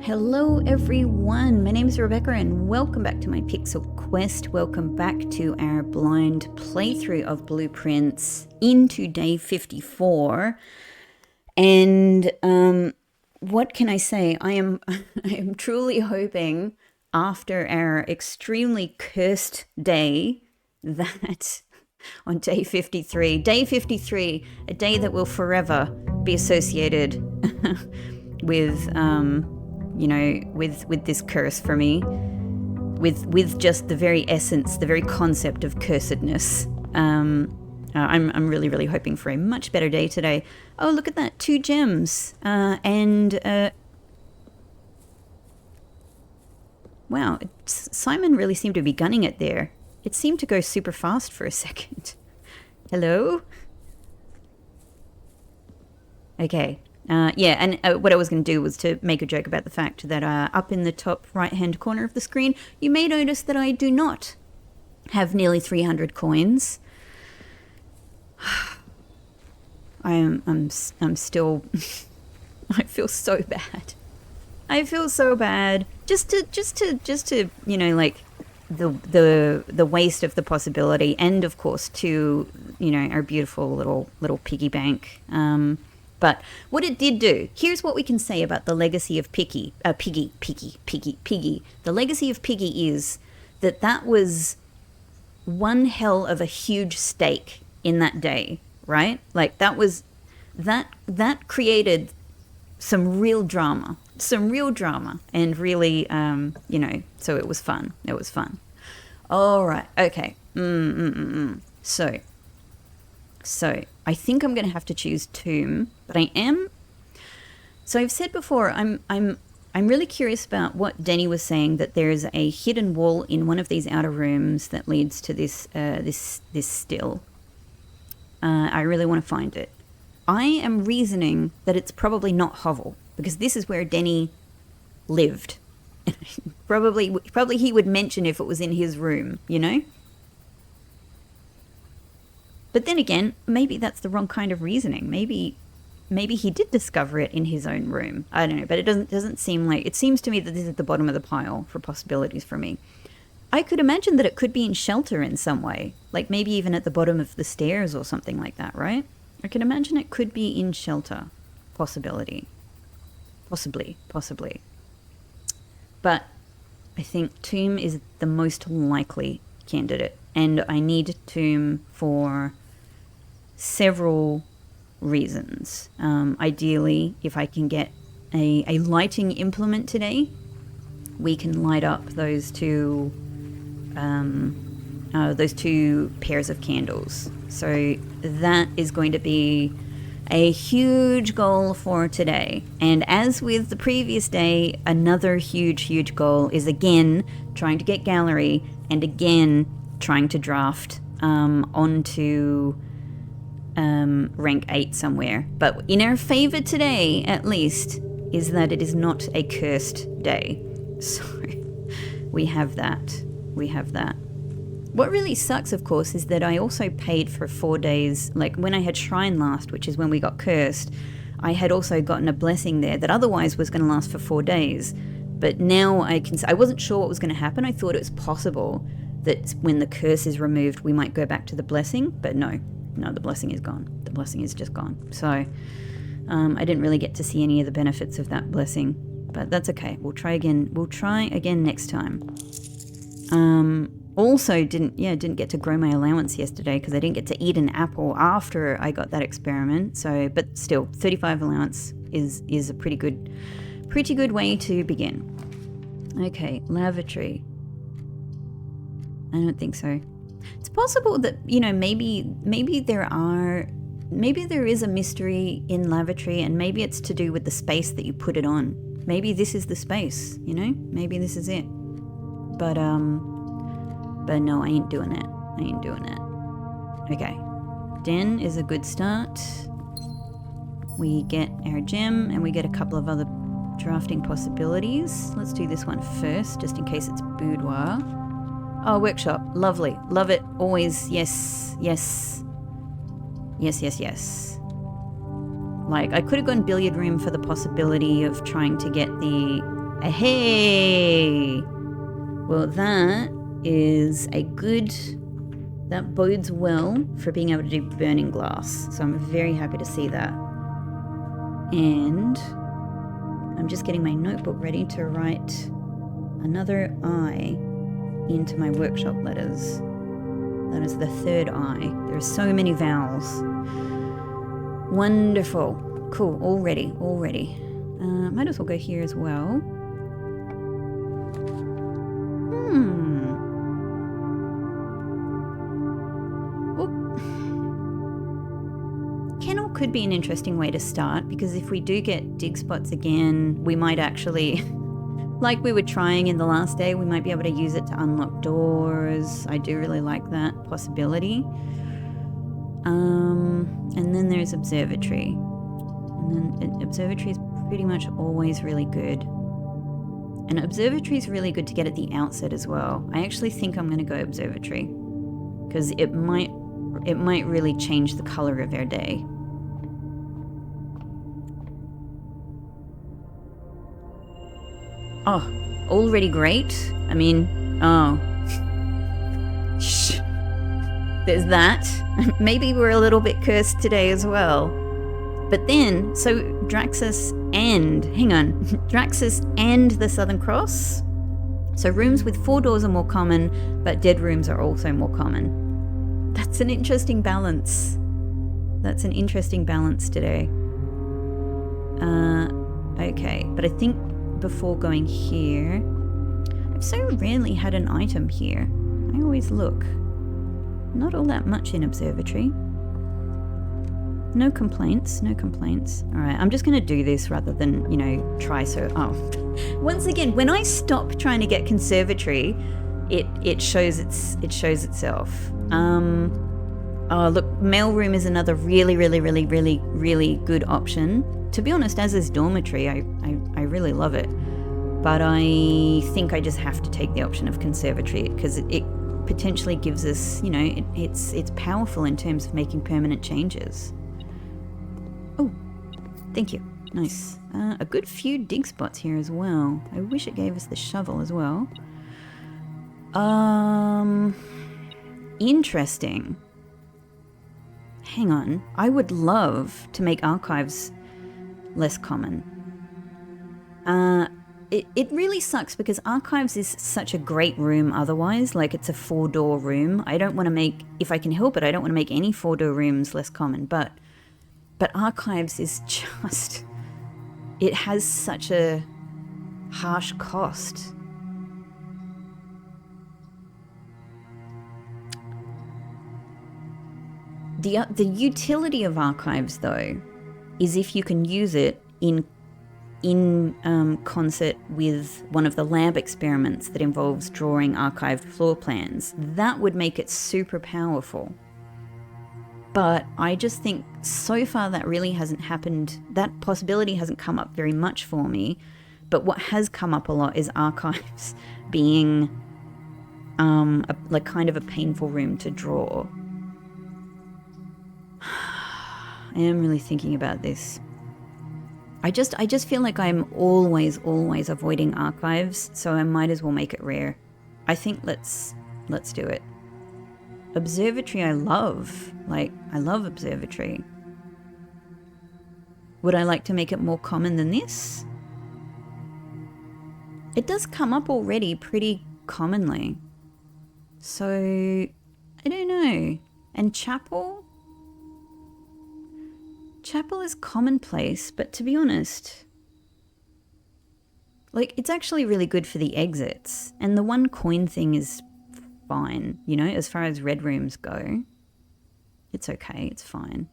Hello everyone, my name is Rebecca and welcome back to my Pixel Quest. Welcome back to our blind playthrough of Blueprints into day 54. And what can I say? I am truly hoping after our extremely cursed day that on day 53, a day that will forever be associated with with this curse for me, with just the very essence, the very concept of cursedness. I'm really hoping for a much better day today. Oh, look at that, 2 gems, and wow, Simon really seemed to be gunning it there. It seemed to go super fast for a second. Hello? Okay. And what I was going to do was to make a joke about the fact that up in the top right-hand corner of the screen, you may notice that I do not have nearly 300 coins. I'm still. I feel so bad. I feel so bad. Just to like the waste of the possibility, and of course to our beautiful little piggy bank. But what it did do, here's what we can say about the legacy of Piggy. The legacy of Piggy is that was one hell of a huge stake in that day, right? Like that created some real drama, and really, so it was fun. All right, okay. So I think I'm going to have to choose Tomb, but I am. So I've said before, I'm really curious about what Denny was saying, that there's a hidden wall in one of these outer rooms that leads to this still. I really want to find it. I am reasoning that it's probably not Hovel, because this is where Denny lived. probably he would mention if it was in his room, But then again, maybe that's the wrong kind of reasoning. Maybe he did discover it in his own room. I don't know, but it doesn't seem like... It seems to me that this is the bottom of the pile for possibilities for me. I could imagine that it could be in shelter in some way, like maybe even at the bottom of the stairs or something like that, right? I can imagine it could be in shelter. Possibility. Possibly. But I think Tomb is the most likely candidate, and I need Tomb for several reasons. Ideally, if I can get a lighting implement today, we can light up those two pairs of candles. So that is going to be a huge goal for today. And as with the previous day, another huge goal is again trying to get gallery, and again trying to draft onto rank 8 somewhere. But in our favor today, at least, is that it is not a cursed day. So we have that. What really sucks, of course, is that I also paid for 4 days. Like when I had Shrine last, which is when we got cursed, I had also gotten a blessing there that otherwise was going to last for 4 days. But now I wasn't sure what was going to happen. I thought it was possible that when the curse is removed, we might go back to the blessing. But no, the blessing is gone. The blessing is just gone. So I didn't really get to see any of the benefits of that blessing. But that's okay. We'll try again next time. Also didn't get to grow my allowance yesterday because I didn't get to eat an apple after I got that experiment. So, but still, 35 allowance is a pretty good way to begin. Okay, lavatory. I don't think so. It's possible that maybe there is a mystery in lavatory, and maybe it's to do with the space that you put it on. Maybe this is the space, Maybe this is it. But no, I ain't doing that. Okay. Den is a good start. We get our gem, and we get a couple of other drafting possibilities. Let's do this one first, just in case it's boudoir. Oh, workshop. Lovely. Love it. Always. Yes. Like, I could have gone billiard room for the possibility of trying to get the Hey! Well, that is a good... That bodes well for being able to do burning glass. So I'm very happy to see that. And I'm just getting my notebook ready to write another I into my workshop letters. That is the third I. There are so many vowels. Wonderful. Cool. All ready. Might as well go here as well. Kennel could be an interesting way to start, because if we do get dig spots again, we might actually, like we were trying in the last day, we might be able to use it to unlock doors. I do really like that possibility. And then there's Observatory. And then Observatory is pretty much always really good. And Observatory is really good to get at the outset as well. I actually think I'm going to go Observatory, because it might really change the color of our day. Oh, already great? I mean, oh. Shh. There's that. Maybe we're a little bit cursed today as well. But then, so Draxus and the Southern Cross. So rooms with 4 doors are more common, but dead rooms are also more common. That's an interesting balance. That's an interesting balance today. Okay, but I think before going here, I've so rarely had an item here. I always look. Not all that much in Observatory. No complaints. Alright, I'm just going to do this rather than, try so... Oh. Once again, when I stop trying to get conservatory, it shows itself. Oh, look, mailroom is another really good option. To be honest, as is dormitory, I really love it. But I think I just have to take the option of conservatory, because it potentially gives us, it's powerful in terms of making permanent changes. Oh, thank you. Nice. A good few dig spots here as well. I wish it gave us the shovel as well. Interesting. Hang on. I would love to make archives less common. It really sucks, because archives is such a great room otherwise. Like, it's a 4-door room. I don't want to make, if I can help it, I don't want to make any 4-door rooms less common. But archives is just, it has such a harsh cost. The utility of archives, though, is if you can use it in concert with one of the lab experiments that involves drawing archived floor plans. That would make it super powerful. But I just think so far that really hasn't happened. That possibility hasn't come up very much for me. But what has come up a lot is archives being like kind of a painful room to draw. I am really thinking about this. I just feel like I'm always avoiding archives, so I might as well make it rare. I think let's do it. Observatory I love. Like, I love Observatory. Would I like to make it more common than this? It does come up already pretty commonly. So, I don't know. And chapel? Chapel is commonplace, but to be honest, like, it's actually really good for the exits. And the 1 coin thing is fine, as far as red rooms go. It's okay, it's fine.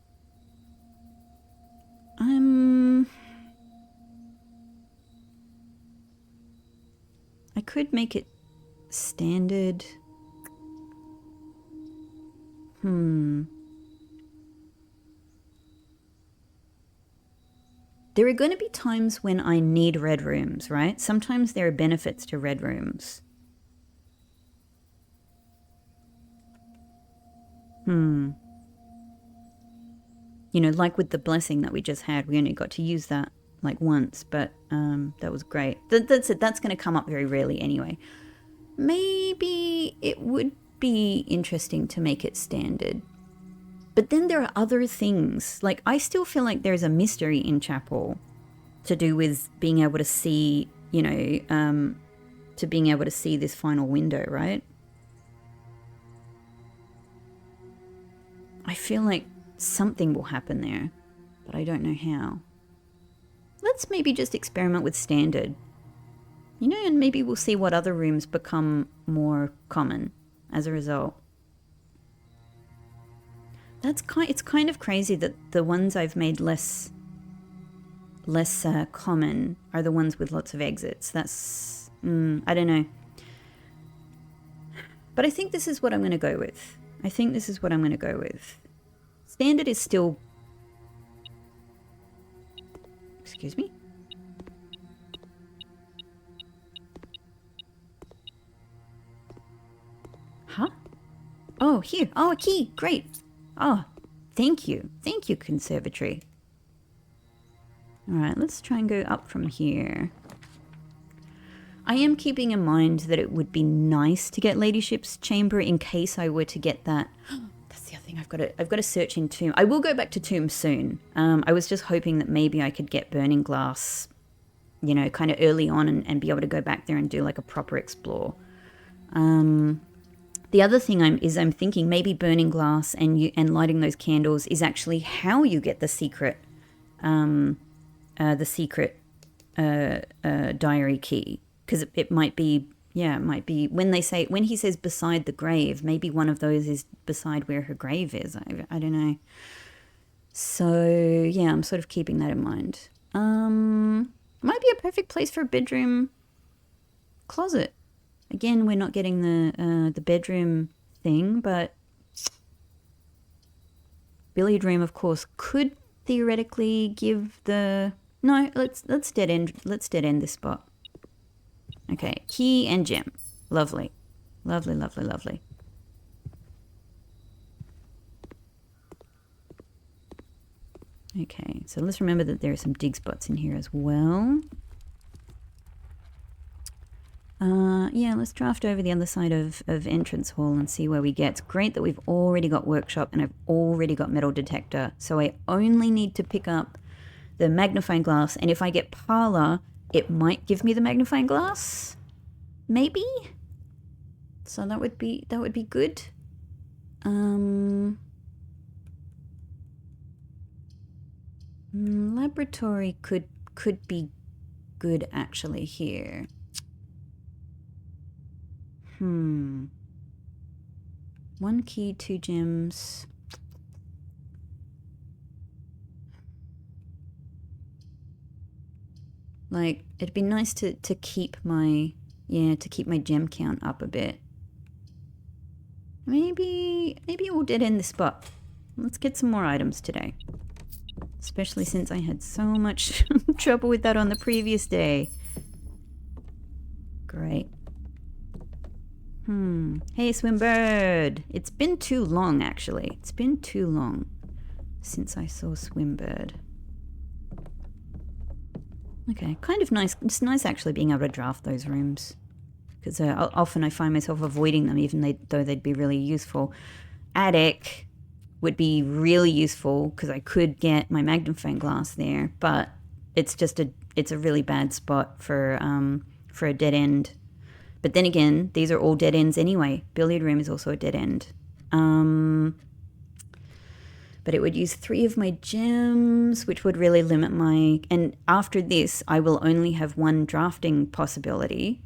I could make it standard. There are going to be times when I need red rooms, right? Sometimes there are benefits to red rooms. Like with the blessing that we just had, we only got to use that like once, but that was great. That's it. That's going to come up very rarely anyway. Maybe it would be interesting to make it standard. But then there are other things. Like, I still feel like there's a mystery in Chapel to do with being able to see, you know, to being able to see this final window, right? I feel like something will happen there, but I don't know how. Let's maybe just experiment with standard. You know, and maybe we'll see what other rooms become more common as a result. It's kind of crazy that the ones I've made less common are the ones with lots of exits. That's, I don't know. But I think this is what I'm going to go with. Standard is still... Excuse me? Huh? Oh, here. Oh, a key. Great. Oh, thank you. Thank you, Conservatory. All right, let's try and go up from here. I am keeping in mind that it would be nice to get Ladyship's Chamber in case I were to get that. That's the other thing. I've got to search in Tomb. I will go back to Tomb soon. I was just hoping that maybe I could get Burning Glass, you know, kind of early on and be able to go back there and do like a proper explore. The other thing I'm thinking maybe Burning Glass and lighting those candles is actually how you get the secret diary key, because it might be when he says beside the grave, maybe one of those is beside where her grave is. I don't know. So yeah, I'm sort of keeping that in mind. Might be a perfect place for a bedroom closet. Again, we're not getting the bedroom thing, but billiard room, of course, could theoretically give the... No, let's dead end this spot. Okay, key and gem. Lovely. Lovely, lovely, lovely. Okay, so let's remember that there are some dig spots in here as well. Yeah, let's draft over the other side of entrance hall and see where we get. It's great that we've already got workshop and I've already got metal detector. So I only need to pick up the magnifying glass. And if I get parlor, it might give me the magnifying glass. Maybe. So that would be good. Laboratory could be good actually here. One key, 2 gems. Like, it'd be nice to keep my gem count up a bit. Maybe we'll dead end the spot. Let's get some more items today. Especially since I had so much trouble with that on the previous day. Great. Hey, Swimbird. It's been too long, actually. It's been too long since I saw Swimbird. Okay, kind of nice. It's nice actually being able to draft those rooms. Because often I find myself avoiding them even though they'd be really useful. Attic would be really useful because I could get my magnifying glass there. But it's just it's a really bad spot for a dead end. But then again, these are all dead ends anyway. Billiard room is also a dead end. But it would use 3 of my gems, which would really limit my... And after this, I will only have 1 drafting possibility.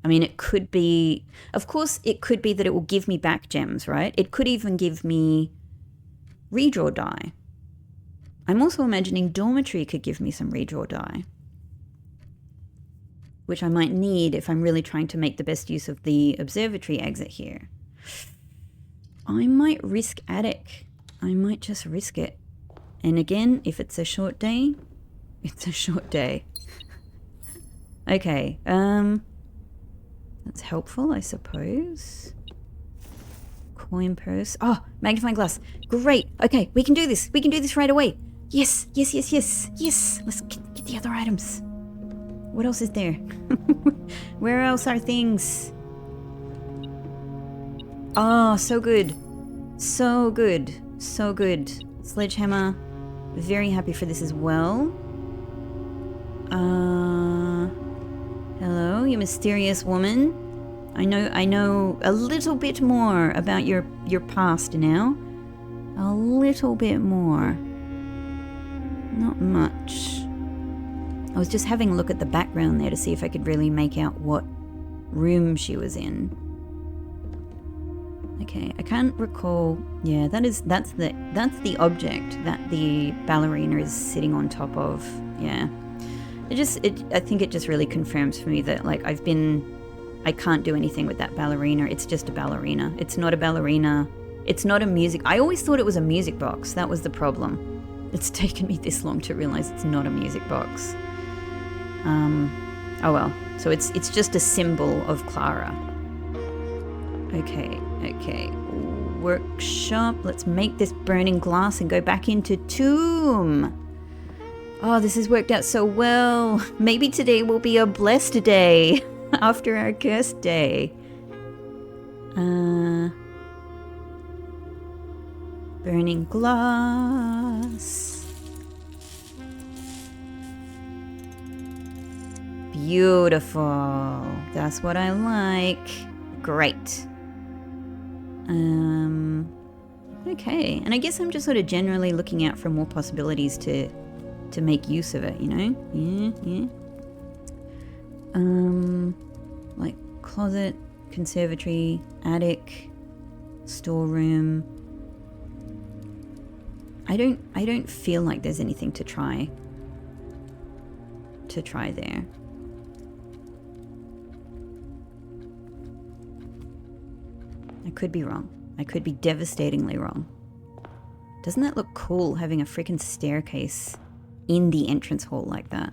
I mean, it could be... Of course, it could be that it will give me back gems, right? It could even give me redraw die. I'm also imagining dormitory could give me some redraw die, which I might need if I'm really trying to make the best use of the observatory exit here. I might risk attic. I might just risk it. And again, if it's a short day, it's a short day. Okay, that's helpful, I suppose. Coin purse. Oh, magnifying glass. Great. Okay, we can do this. We can do this right away. Yes, yes, yes, yes, yes. Let's get the other items. What else is there? Where else are things? Oh, so good. So good. So good. Sledgehammer. Very happy for this as well. Hello, you mysterious woman. I know a little bit more about your past now. A little bit more. Not much. I was just having a look at the background there to see if I could really make out what room she was in. Okay, I can't recall. Yeah, that's the object that the ballerina is sitting on top of. Yeah. I think it just really confirms for me that like I can't do anything with that ballerina. It's just a ballerina. It's not a ballerina. It's not a music. I always thought it was a music box. That was the problem. It's taken me this long to realize it's not a music box. Oh well. So it's just a symbol of Clara. Okay. Workshop. Let's make this burning glass and go back into tomb. Oh, this has worked out so well. Maybe today will be a blessed day after our cursed day. Burning glass. Beautiful. That's what I like. Great. Okay. And I guess I'm just sort of generally looking out for more possibilities to make use of it, you know? Yeah. Like closet, conservatory, attic, storeroom. I don't feel like there's anything to try there. I could be wrong. I could be devastatingly wrong. Doesn't that look cool, having a freaking staircase in the entrance hall like that?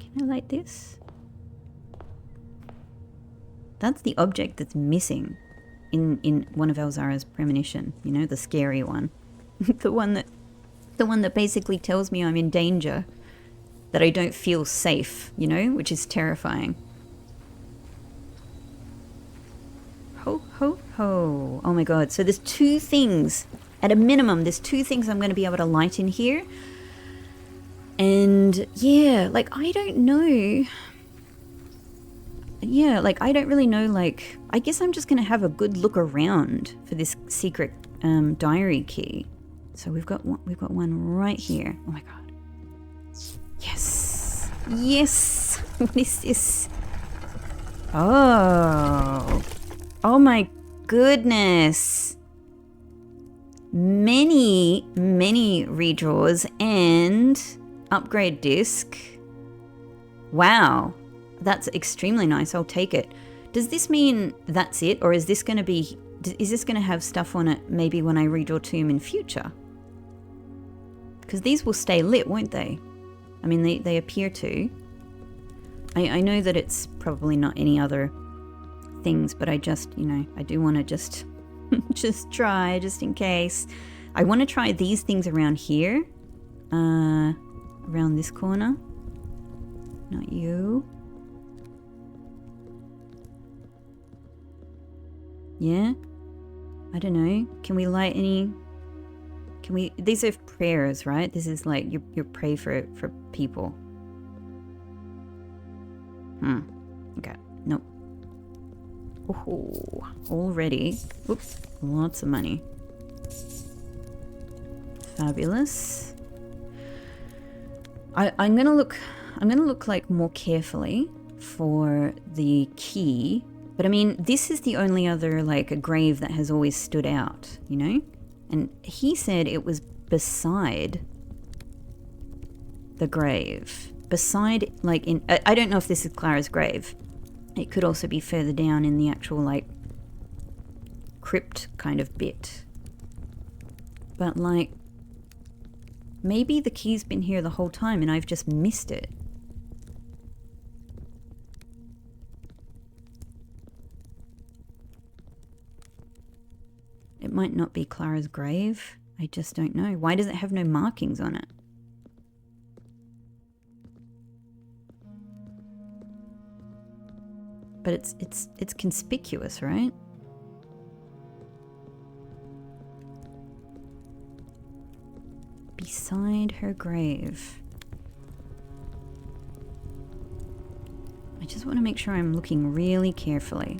Can I light this? That's the object that's missing in one of Elzara's premonition, you know, the scary one. the one that basically tells me I'm in danger, that I don't feel safe, you know, which is terrifying. Ho, ho, ho. Oh my god. So there's two things, at a minimum, there's two things I'm going to be able to light in here. And yeah, like, I don't know. Yeah, like, I don't really know, like, I guess I'm just going to have a good look around for this secret diary key. So we've got one right here. Oh my god. Yes. Yes. What is this? Oh. Oh my goodness. Many redraws and upgrade disc. Wow. That's extremely nice. I'll take it. Does this mean that's it? Or is this going to have stuff on it maybe when I redraw Tomb in future? Because these will stay lit, won't they? I mean, they appear to. I know that it's probably not any other things, but I just, you know, I do want to just try, just in case. I want to try these things around here. Around this corner. Not you. Yeah? I don't know. Can we light any... These are prayers, right? This is like you pray for people. Okay. Nope. Oh, already. Oops. Lots of money. Fabulous. I'm gonna look like more carefully for the key. But I mean, this is the only other like a grave that has always stood out, you know? And he said it was beside the grave. Beside, like in... I don't know if this is Clara's grave. It could also be further down in the actual, like, crypt kind of bit. But, like, maybe the key's been here the whole time and I've just missed it. might not be Clara's grave. I just don't know. Why does it have no markings on it? But it's conspicuous, right? Beside her grave. I just want to make sure I'm looking really carefully.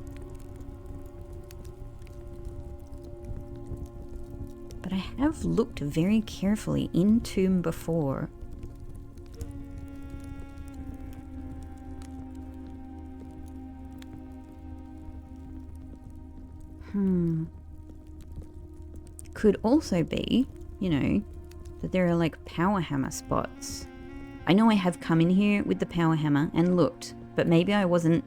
But I have looked very carefully in tomb before. Could also be, you know, that there are like power hammer spots. I know I have come in here with the power hammer and looked, but maybe I wasn't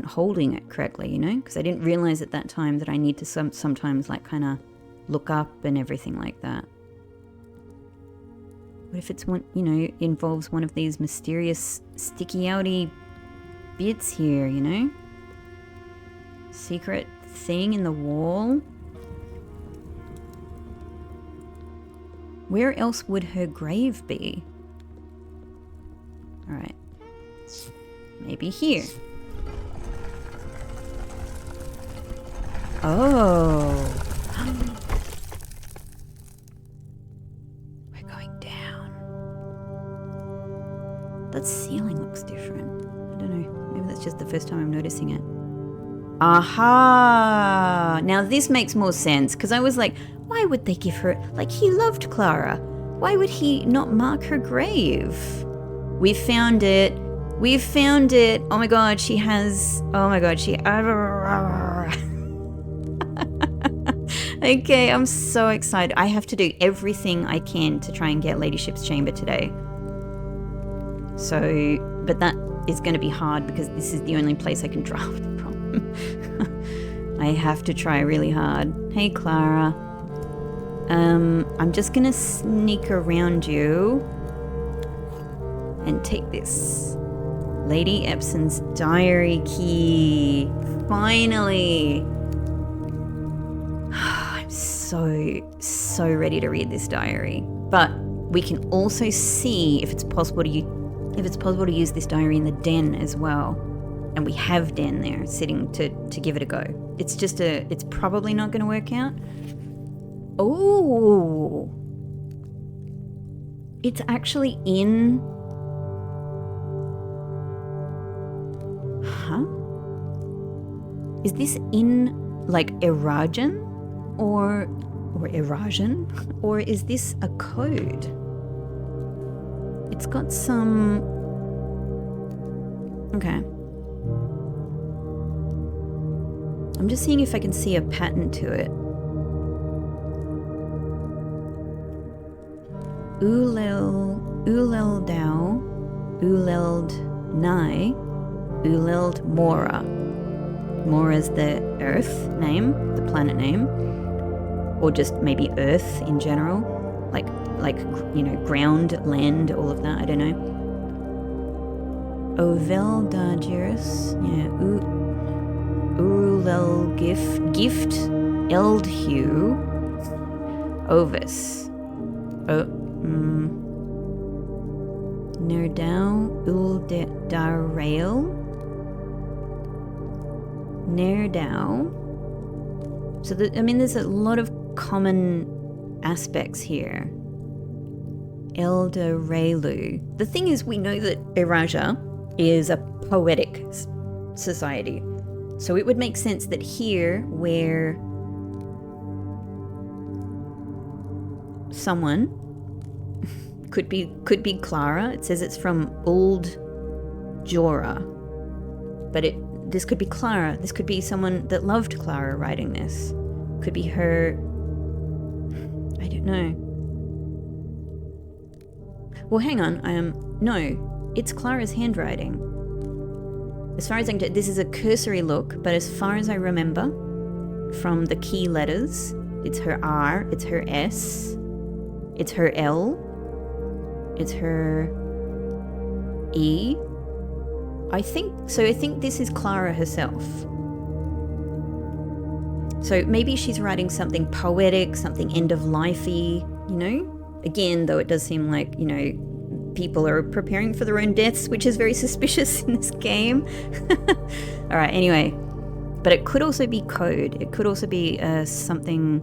holding it correctly, you know, because I didn't realize at that time that I need to sometimes like kind of look up and everything like that. What if it's one, you know, involves one of these mysterious sticky outy bits here, you know? Secret thing in the wall. Where else would her grave be? All right. Maybe here. Oh. We're going down. That ceiling looks different. I don't know. Maybe that's just the first time I'm noticing it. Aha! Now this makes more sense, because I was like, why would they give her... Like, he loved Clara. Why would he not mark her grave? We found it. We've found it. Oh my god, she has... Oh my god, she... Okay, I'm so excited. I have to do everything I can to try and get Ladyship's Chamber today. So, but that is going to be hard because this is the only place I can draft from. I have to try really hard. Hey, Clara. I'm just going to sneak around you and take this. Lady Epson's diary key. Finally. I'm so ready to read this diary. But we can also see if it's possible to use this diary in the den as well. And we have Den there sitting to give it a go. It's probably not going to work out. Oh, it's actually in. Huh? Is this in like Erajan or Erajan, or is this a code? It's got some. Okay. I'm just seeing if I can see a pattern to it. Uleld Dao, Uleld Nai, Uleld Mora. Mora's the Earth name, the planet name, or just maybe Earth in general, like you know, ground, land, all of that. I don't know. Ovel Dagiris, yeah. Urulel gift Eldhue Ovis Nerdau Uldarail Nerdau. So there's a lot of common aspects here. Eldarelu. The thing is, we know that Eraja is a poetic society. So it would make sense that here, where someone could be Clara. It says it's from Old Jorah, but this could be Clara. This could be someone that loved Clara writing this. Could be her. I don't know. Well, hang on. No, it's Clara's handwriting. As far as I can tell, this is a cursory look, but as far as I remember from the key letters, it's her R, it's her S, it's her L, it's her E. I think this is Clara herself. So maybe she's writing something poetic, something end-of-life-y, you know? Again, though, it does seem like, you know, people are preparing for their own deaths, which is very suspicious in this game. All right, anyway. But it could also be code. It could also be something...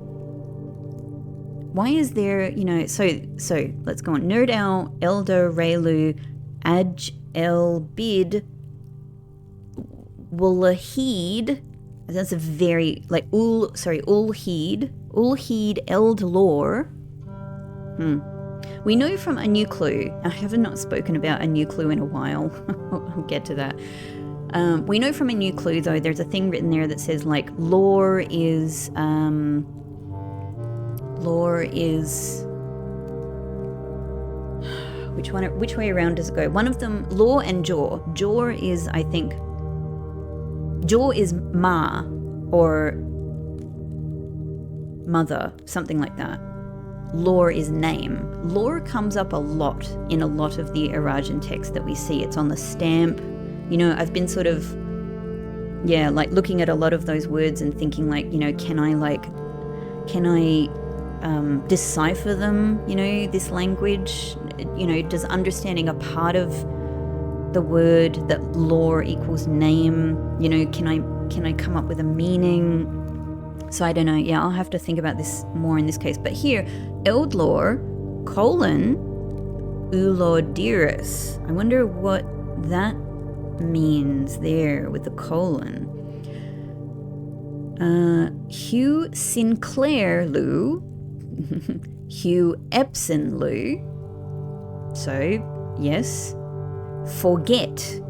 Why is there, you know... So let's go on. Nerd Owl, Elder, Raylu, Aj, El, Bid, Wallahid... That's a very, like, Ulheed, Eld Lore. We know from A New Clue, I have not spoken about A New Clue in a while, I'll get to that. We know from A New Clue, though, there's a thing written there that says, like, lore is, which way around does it go? One of them, lore and jaw. Jaw is, I think, jaw is ma, or mother, something like that. Lore is name. Lore comes up a lot in a lot of the Erajan text that we see. It's on the stamp. You know, I've been sort of, like looking at a lot of those words and thinking like, you know, can I decipher them, you know, this language? You know, does understanding a part of the word that lore equals name, you know, can I come up with a meaning? So I don't know. Yeah, I'll have to think about this more in this case. But here, Eldlore, Ulodiris. I wonder what that means there with the colon. Hugh Sinclair Lou. Hugh Epson Lou. So, yes. Forget.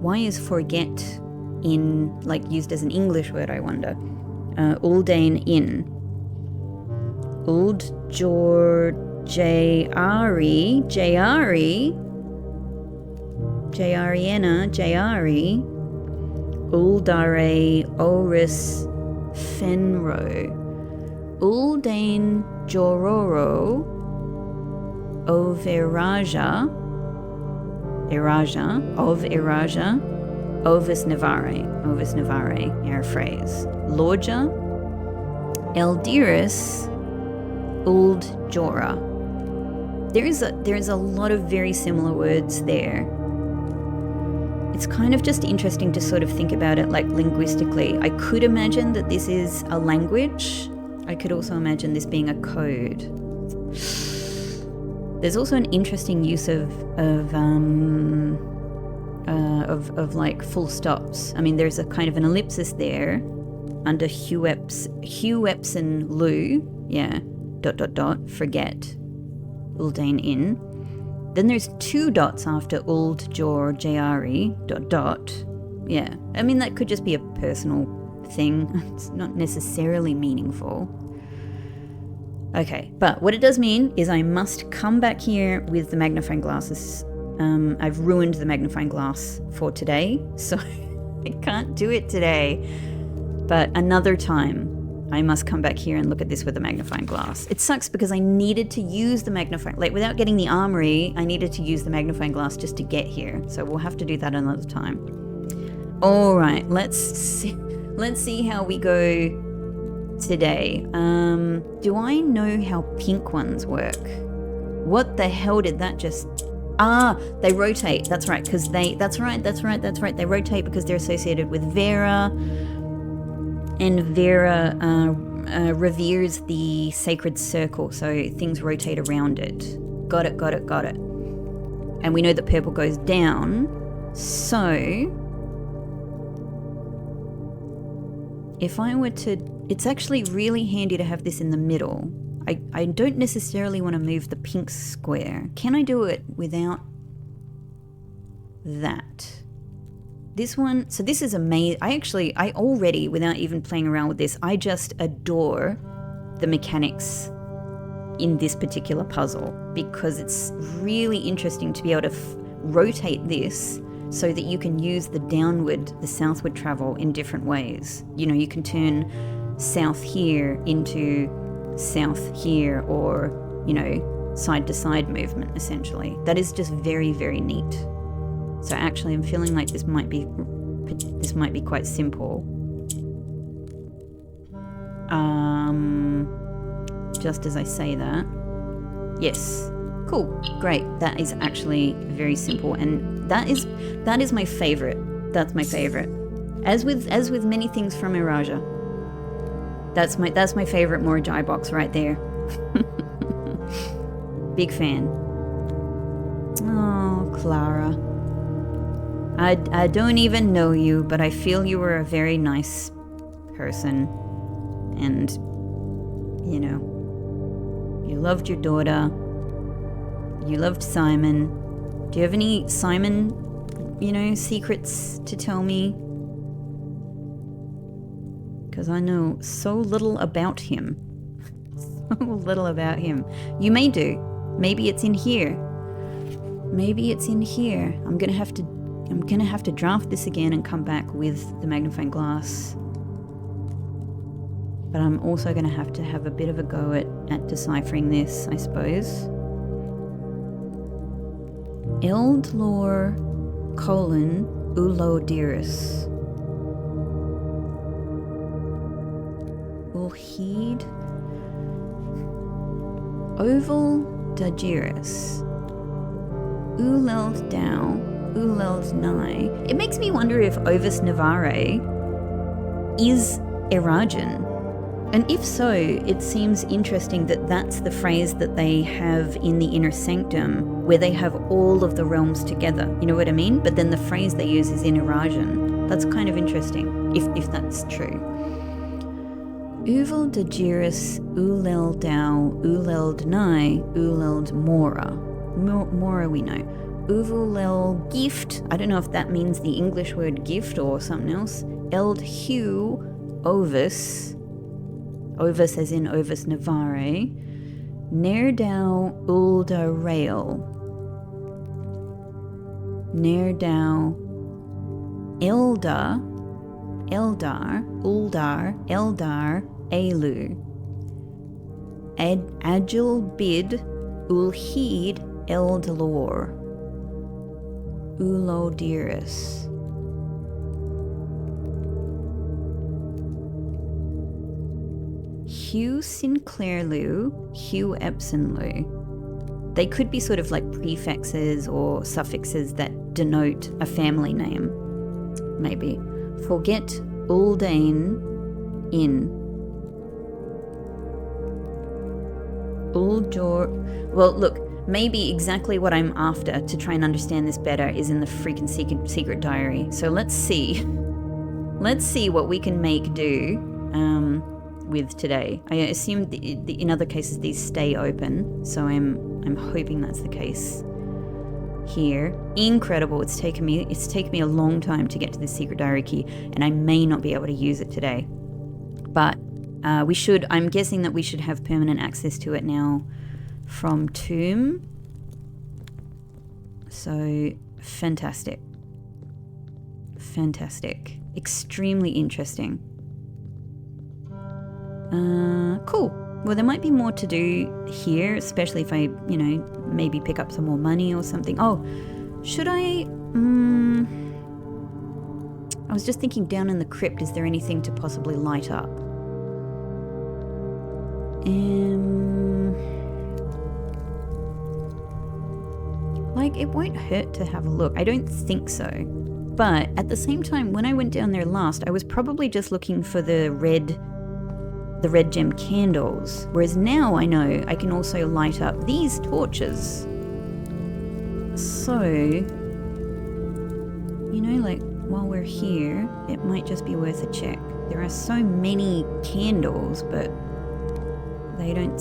Why is forget in, like, used as an English word, I wonder? Uldane in. Uld Jari. Uldare Oris Fenro. Uldane Jororo Overaja. Eraja, Ovis Navare, air phrase. Lorja, Eldiris, Uld Jora. There is a lot of very similar words there. It's kind of just interesting to sort of think about it like linguistically. I could imagine that this is a language. I could also imagine this being a code. There's also an interesting use of like full stops. I mean, there's a kind of an ellipsis there under Hugh Epson Lou. Yeah. ... Forget. Uldane in. Then there's 2 dots after Uld Jor Jari ... Yeah. I mean, that could just be a personal thing. It's not necessarily meaningful. Okay, but what it does mean is I must come back here with the magnifying glasses. I've ruined the magnifying glass for today, so I can't do it today. But another time, I must come back here and look at this with the magnifying glass. It sucks because I needed to use the magnifying, like without getting the armory, I needed to use the magnifying glass just to get here. So we'll have to do that another time. All right, let's see how we go today. Do I know how pink ones work? What the hell did that just... they rotate. That's right, because that's right. They rotate because they're associated with Vera. And Vera reveres the sacred circle, so things rotate around it. Got it. And we know that purple goes down, so if I were to... It's actually really handy to have this in the middle. I don't necessarily want to move the pink square. Can I do it without that? This one, so this is amazing. I already, without even playing around with this, I just adore the mechanics in this particular puzzle because it's really interesting to be able to rotate this so that you can use the southward travel in different ways. You know, you can turn south here into south here, or, you know, side to side movement essentially. That is just very, very neat. So actually I'm feeling like this might be quite simple. Just as I say that. Yes. Cool. Great. That is actually very simple, and that is my favorite. That's my favorite. As with many things from Iraja. That's my favorite Morajai box right there. Big fan. Oh, Clara. I don't even know you, but I feel you were a very nice person. And, you know, you loved your daughter. You loved Simon. Do you have any Simon, you know, secrets to tell me? Because I know so little about him. So little about him. You may do. Maybe it's in here. Maybe it's in here. I'm gonna have to draft this again and come back with the magnifying glass. But I'm also gonna have to have a bit of a go at deciphering this, I suppose. Eldlor : Ulodiris. Ulheed Oval Dagiris. Uleld Dow. Uleld Nai. It makes me wonder if Ovis Navare is Erajan. And if so, it seems interesting that that's the phrase that they have in the Inner Sanctum, where they have all of the realms together. You know what I mean? But then the phrase they use is in Erajan. That's kind of interesting, if that's true. Uval Dagiris, Ulel Dow, Uleld Nai, Uleld Mora. Mora we know. Uvulel Gift. I don't know if that means the English word gift or something else. Eld Hugh Ovis. Ovis as in Ovis Navare. Nerdau Ulda Rail. Nerdau Eldar, Uldar, Eldar, Elu. Agil Bid Ulheed Eldlor. Ulodiris. Hugh Sinclairlu, Hugh Epsonlu. They could be sort of like prefixes or suffixes that denote a family name. Maybe. Forget Uldane in. Uljor. Well, look, maybe exactly what I'm after to try and understand this better is in the freaking secret diary. So let's see. Let's see what we can make do with today. I assume in other cases these stay open, so I'm hoping that's the case here. Incredible. It's taken me a long time to get to this secret diary key, and I may not be able to use it today. But I'm guessing that we should have permanent access to it now from Tomb. So fantastic. Fantastic. Extremely interesting. Cool. Well, there might be more to do here, especially if I, maybe pick up some more money or something. Oh, should I... I was just thinking down in the crypt, is there anything to possibly light up? It won't hurt to have a look. I don't think so. But at the same time, when I went down there last, I was probably just looking for the red gem candles. Whereas now I know I can also light up these torches. So, while we're here, it might just be worth a check. There are so many candles, but they don't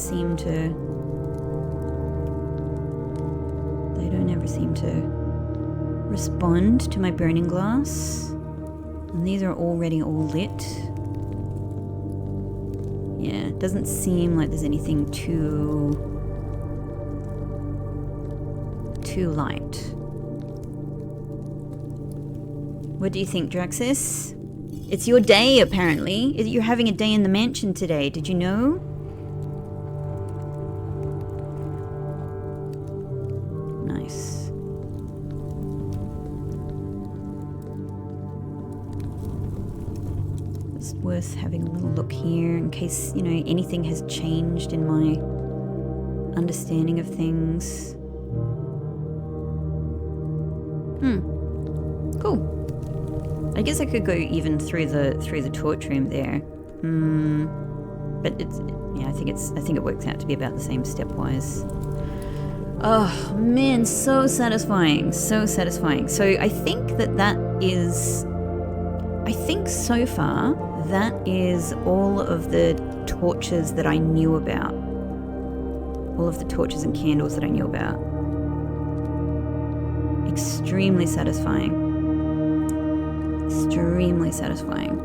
ever seem to respond to my burning glass. And these are already all lit. Yeah, it doesn't seem like there's anything too light. What do you think, Draxis? It's your day, apparently. You're having a day in the mansion today. Did you know? Nice. worth having a little look here in case, you know, anything has changed in my understanding of things. Cool. I guess I could go even through the torch room there. But it's, yeah, I think it works out to be about the same stepwise. Oh man, so satisfying, so satisfying. So I think I think so far that is all of the torches that I knew about. All of the torches and candles that I knew about. Extremely satisfying. Extremely satisfying.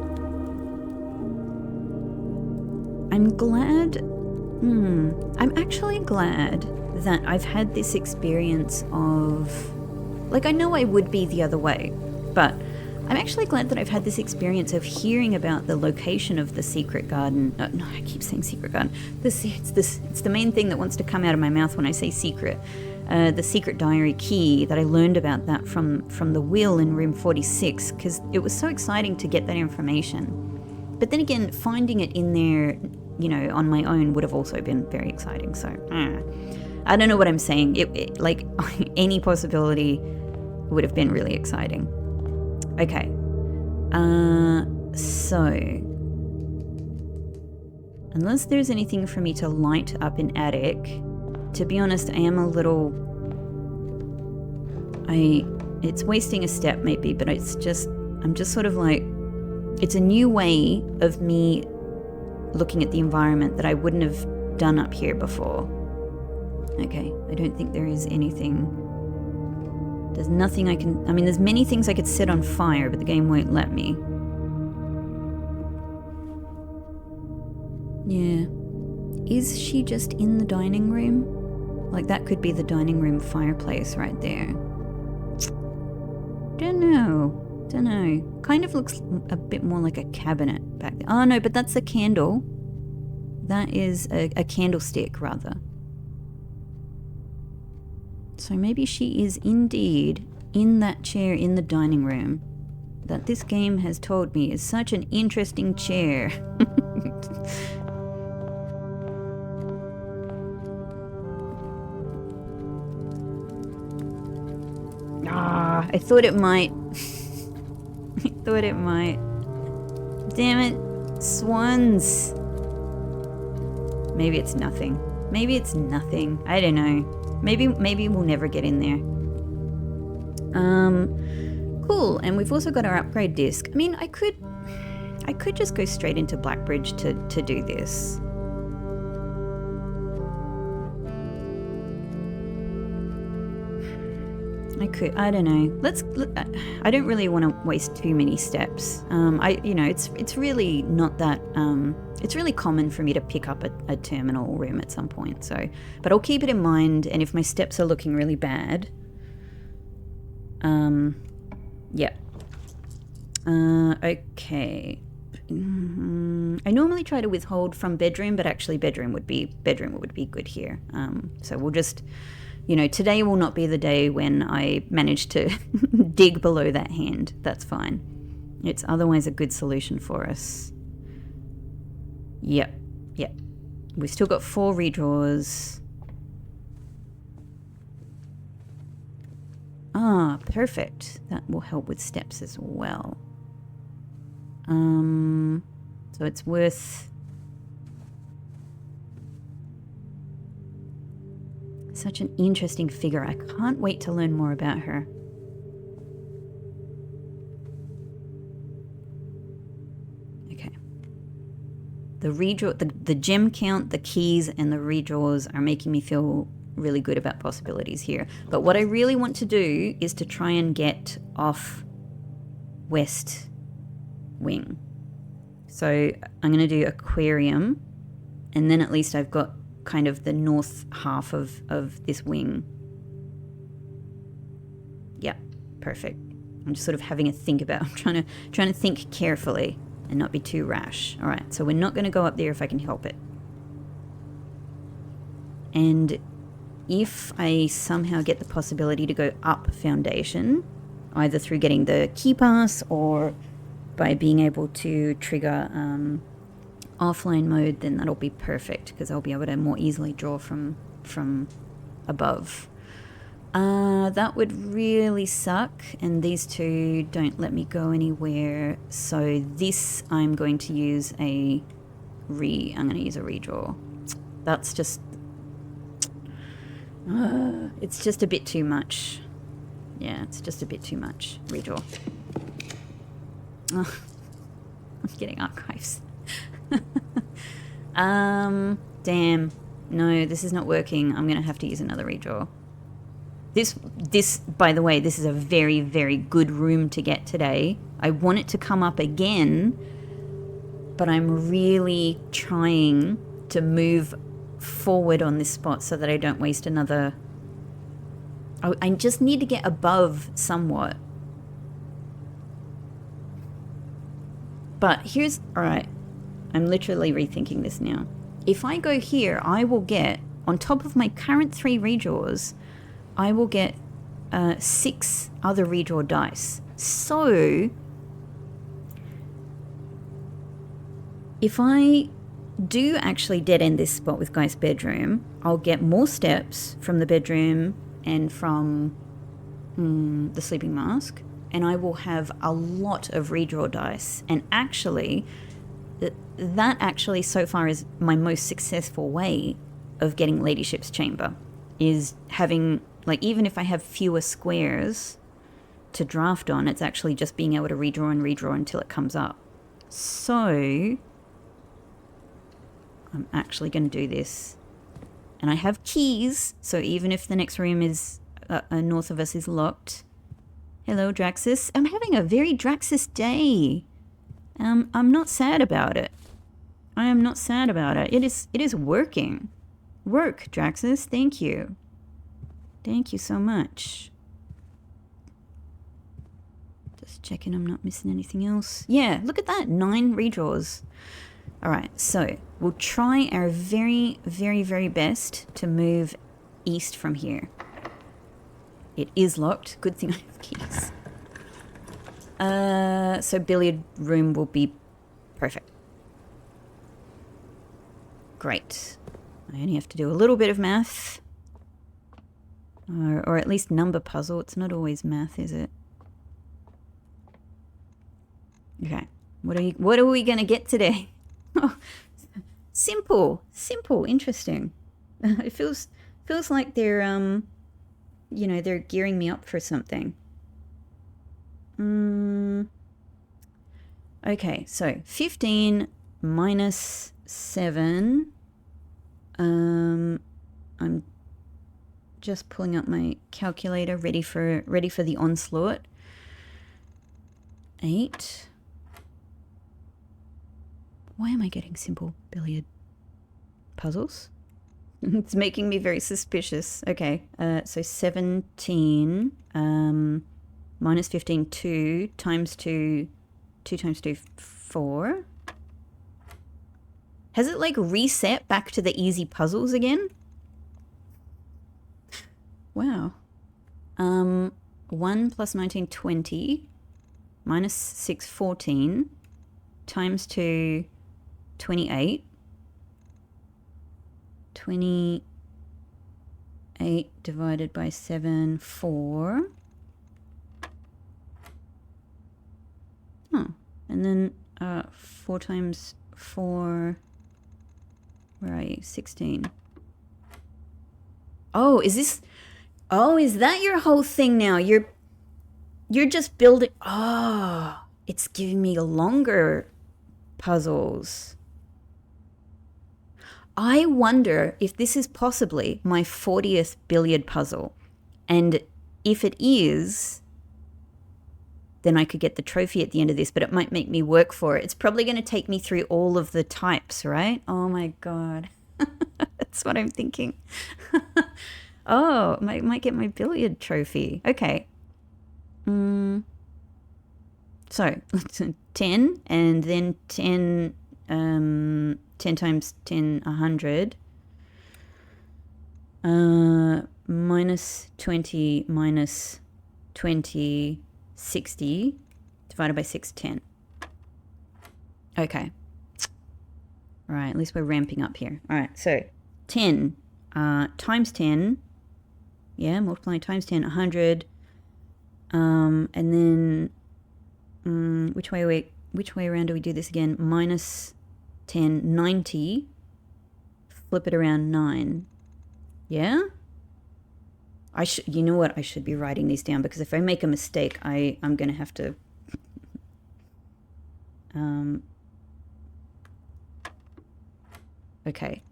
I'm glad, I'm actually glad that I've had this experience of, like, I know I would be the other way, but I'm actually glad that I've had this experience of hearing about the location of the secret garden. No, I keep saying secret garden. It's the main thing that wants to come out of my mouth when I say secret. The secret diary key, that I learned about that from the wheel in room 46, because it was so exciting to get that information. But then again, finding it in there, you know, on my own would have also been very exciting. So, I don't know what I'm saying. It like, any possibility would have been really exciting. Okay. So, unless there's anything for me to light up in attic, to be honest, I am a little... It's wasting a step maybe, but I'm just sort of like... It's a new way of me looking at the environment that I wouldn't have done up here before. Okay, I don't think there is anything... There's nothing I can... I mean, there's many things I could set on fire, but the game won't let me. Yeah. Is she just in the dining room? Like, that could be the dining room fireplace right there. Don't know. Kind of looks a bit more like a cabinet back there. Oh, no, but that's a candle. That is a candlestick, rather. So maybe she is indeed in that chair in the dining room that this game has told me is such an interesting chair. I thought it might. I thought it might. Damn it. Swans. Maybe it's nothing. Maybe it's nothing. I don't know. Maybe we'll never get in there. Cool. And we've also got our upgrade disc. I mean, I could just go straight into Blackbridge to do this. I don't know. I don't really want to waste too many steps. It's really not that, it's really common for me to pick up a terminal room at some point, so, but I'll keep it in mind, and if my steps are looking really bad, yeah. Okay. I normally try to withhold from bedroom, but actually bedroom would be good here. So we'll just... You know, today will not be the day when I manage to dig below that hand. That's fine. It's otherwise a good solution for us. Yep. We've still got 4 redraws. Ah, perfect. That will help with steps as well. So it's worth... Such an interesting figure. I can't wait to learn more about her. Okay. The redraw, the gem count, the keys, and the redraws are making me feel really good about possibilities here. But what I really want to do is to try and get off West Wing. So I'm going to do aquarium, and then at least I've got kind of the north half of this wing. Yeah, perfect. I'm just sort of having a think about, I'm trying to think carefully and not be too rash. All right, so we're not going to go up there if I can help it. And if I somehow get the possibility to go up foundation, either through getting the key pass or by being able to trigger offline mode, then that'll be perfect because I'll be able to more easily draw from above. That would really suck, and these two don't let me go anywhere. So this I'm going to use I'm going to use a redraw. That's just it's just a bit too much. Yeah, it's just a bit too much. Redraw. Oh, I'm getting archives. Damn. No, this is not working. I'm going to have to use another redraw. This, by the way, this is a very, very good room to get today. I want it to come up again, but I'm really trying to move forward on this spot so that I don't waste another... I just need to get above somewhat. But here's... Alright, I'm literally rethinking this now. If I go here, I will get, on top of my current 3 redraws, I will get 6 other redraw dice. So, if I do actually dead end this spot with Guy's bedroom, I'll get more steps from the bedroom and from the sleeping mask, and I will have a lot of redraw dice. And actually, that actually so far is my most successful way of getting Ladyship's Chamber, is having, like, even if I have fewer squares to draft on, it's actually just being able to redraw and redraw until it comes up. So I'm actually going to do this. And I have keys, so even if the next room is north of us is locked. Hello, Draxus. I'm having a very Draxus day. I'm not sad about it. I am not sad about it. It is working. Work, Draxus. Thank you. Thank you so much. Just checking I'm not missing anything else. Yeah, look at that. 9 redraws. Alright, so we'll try our very, very, very best to move east from here. It is locked. Good thing I have keys. So billiard room will be perfect. Great. I only have to do a little bit of math. Or at least number puzzle. It's not always math, is it? Okay. What are we gonna get today? Oh, simple, interesting. It feels like they're you know, they're gearing me up for something. Okay, so 15 minus 7. I'm just pulling up my calculator, ready for the onslaught. 8. Why am I getting simple billiard puzzles? It's making me very suspicious. Okay, so 17 minus 15, 2 times 2, 2 times 2, 4. Has it like reset back to the easy puzzles again? Wow. 1 plus 19, 20. Minus 6, 14. Times 2, 28. 28 divided by 7, 4. Oh, and then 4 times 4, where are you? 16. Oh, is that your whole thing now? You're just building, it's giving me longer puzzles. I wonder if this is possibly my 40th billiard puzzle. And if it is, then I could get the trophy at the end of this, but it might make me work for it. It's probably going to take me through all of the types, right? Oh my God. That's what I'm thinking. Oh, I might get my billiard trophy. Okay. So, 10, and then 10 times 10, 100. Minus 20 minus 20, 60. Divided by 6, 10. Okay. All right, at least we're ramping up here. All right, so 10 times 10. Yeah, multiplying times 10, 100. And then which way around do we do this again? Minus 10, 90. Flip it around 9. Yeah? You know what? I should be writing these down, because if I make a mistake, I'm going to have to okay.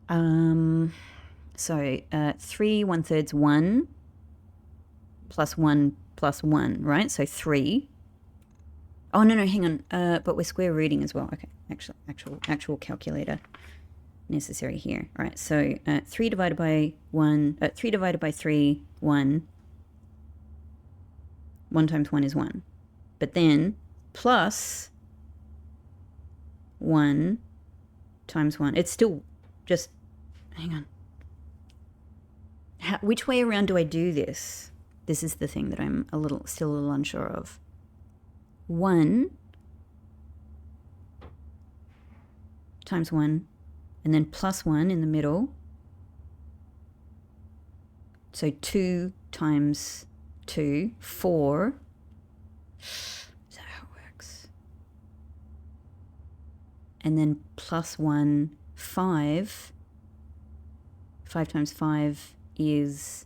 So 3 1/3 1 plus 1 plus 1, right? So 3. Oh no, hang on. But we're square rooting as well. Okay, actual calculator necessary here. All right, so 3 divided by 1, 3 divided by 3, 1. 1 times 1 is 1. But then plus 1 times 1. It's still just, hang on. Which way around do I do this? This is the thing that I'm still a little unsure of. 1 times 1, and then plus 1 in the middle. So 2 times 2, 4. Is that how it works? And then plus 1, 5. 5 times 5 is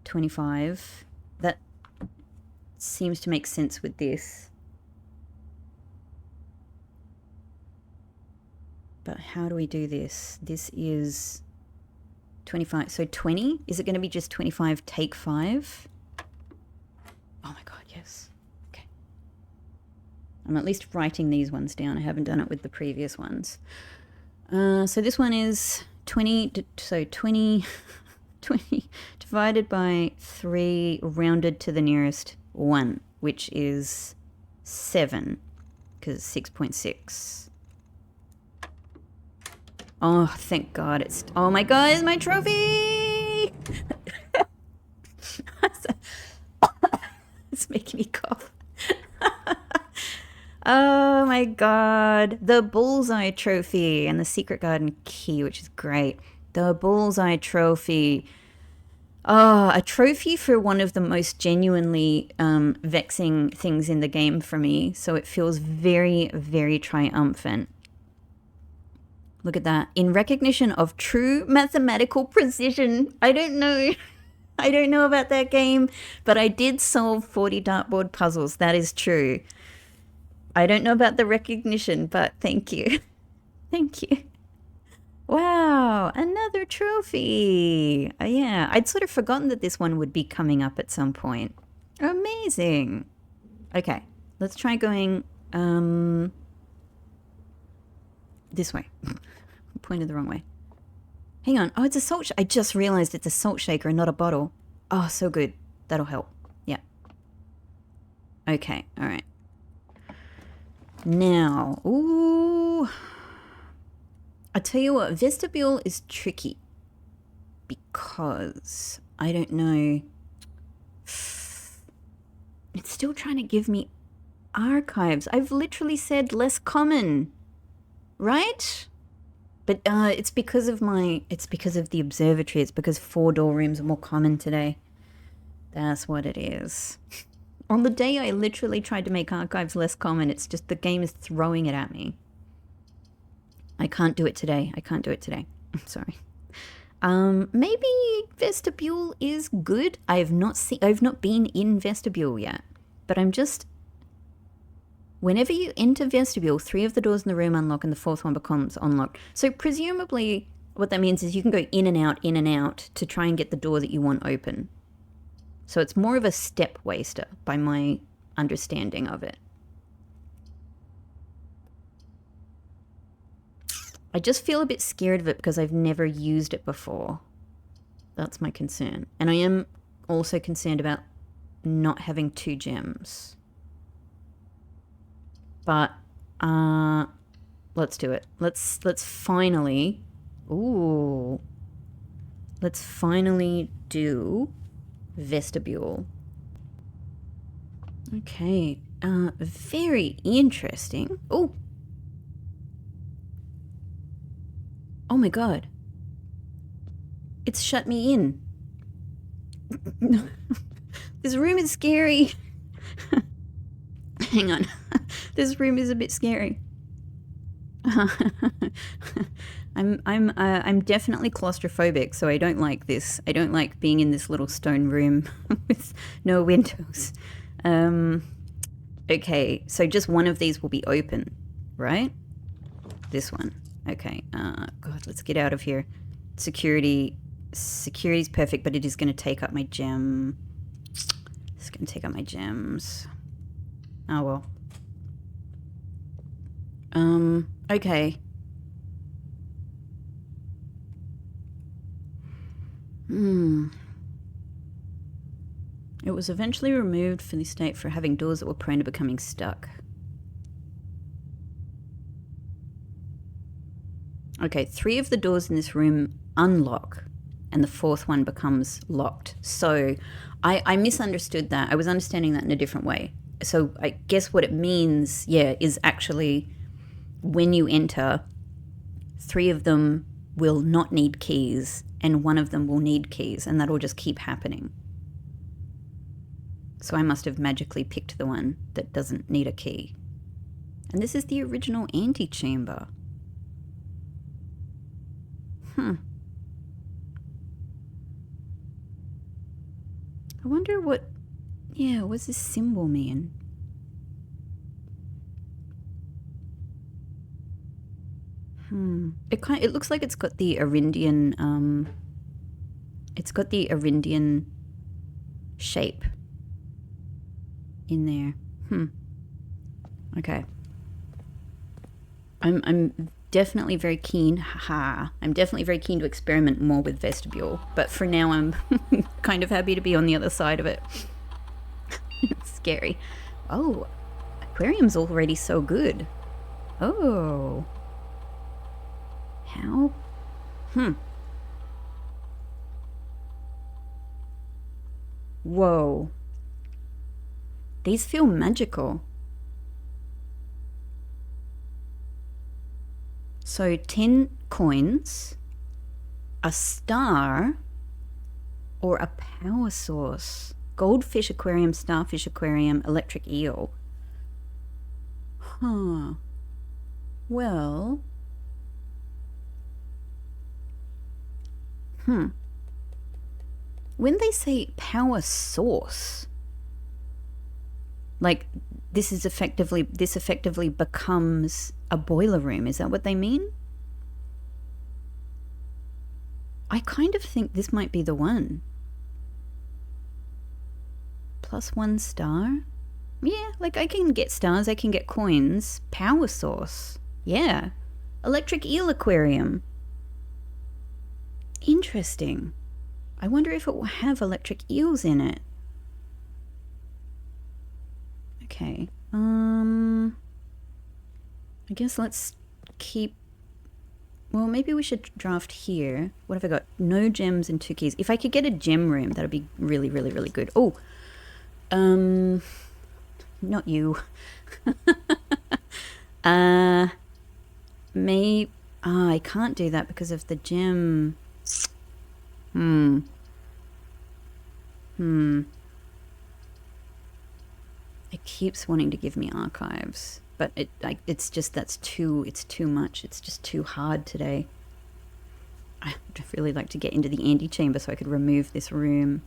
25. That seems to make sense with this. But how do we do this? This is 25. So 20? Is it going to be just 25 take 5? Oh my god, yes. Okay. I'm at least writing these ones down. I haven't done it with the previous ones. So this one is 20, so 20 divided by 3 rounded to the nearest 1, which is 7, because it's 6.6. Oh, thank God it's... Oh my God, it's my trophy! It's making me cough. Oh my God. The bullseye trophy and the secret garden key, which is great. The bullseye trophy. Oh, a trophy for one of the most genuinely vexing things in the game for me. So it feels very, very triumphant. Look at that. In recognition of true mathematical precision. I don't know. I don't know about that game, but I did solve 40 dartboard puzzles. That is true. I don't know about the recognition, but thank you. Thank you. Wow, another trophy. Yeah, I'd sort of forgotten that this one would be coming up at some point. Amazing. Okay, let's try going this way. Pointed the wrong way. Hang on. Oh, it's a salt I just realized it's a salt shaker and not a bottle. Oh, so good. That'll help. Yeah. Okay, all right. Now, ooh. I tell you what, vestibule is tricky because I don't know. It's still trying to give me archives. I've literally said less common, right? But it's because of the observatory. It's because 4-door rooms are more common today. That's what it is. On the day I literally tried to make archives less common, it's just the game is throwing it at me. I can't do it today. I'm sorry. Maybe vestibule is good. I've not been in vestibule yet, but I'm just... Whenever you enter vestibule, 3 of the doors in the room unlock and the 4th one becomes unlocked. So presumably what that means is you can go in and out to try and get the door that you want open. So it's more of a step waster by my understanding of it. I just feel a bit scared of it because I've never used it before. That's my concern. And I am also concerned about not having 2 gems. But let's do it. Let's finally... Ooh. Let's finally do vestibule. Okay. Very interesting. Oh. Oh my god. It's shut me in. This room is scary. Hang on. This room is a bit scary. I'm definitely claustrophobic, so I don't like this. I don't like being in this little stone room with no windows. Okay, so just one of these will be open, right? This one. Okay. God, let's get out of here. Security's perfect, but it is going to take up my gem. It's going to take up my gems. Oh well. Okay. It was eventually removed from the state for having doors that were prone to becoming stuck. Okay, 3 of the doors in this room unlock, and the 4th one becomes locked. So I misunderstood that. I was understanding that in a different way. So I guess what it means, yeah, is actually when you enter, 3 of them will not need keys, and 1 of them will need keys, and that'll just keep happening. So I must have magically picked the one that doesn't need a key. And this is the original antechamber. I wonder what does this symbol mean? It looks like it's got the Arindian shape in there. Okay. I'm definitely very keen. I'm definitely very keen to experiment more with vestibule, but for now I'm kind of happy to be on the other side of it. It's scary. Oh, aquarium's already so good. Oh. How? Whoa. These feel magical. So 10 coins, a star, or a power source. Goldfish aquarium, starfish aquarium, electric eel. Well. When they say power source, like this effectively becomes a boiler room. Is that what they mean? I kind of think this might be the one. +1 star? Yeah, like I can get stars, I can get coins. Power source. Yeah. Electric eel aquarium. Interesting. I wonder if it will have electric eels in it. Okay. I guess let's keep... Well, maybe we should draft here. What have I got? No gems and 2 keys. If I could get a gem room, that would be really, really, really good. Oh. Not you. Me... I can't do that because of the gem... It keeps wanting to give me archives, but it's just it's too much. It's just too hard today. I'd really like to get into the antechamber so I could remove this room.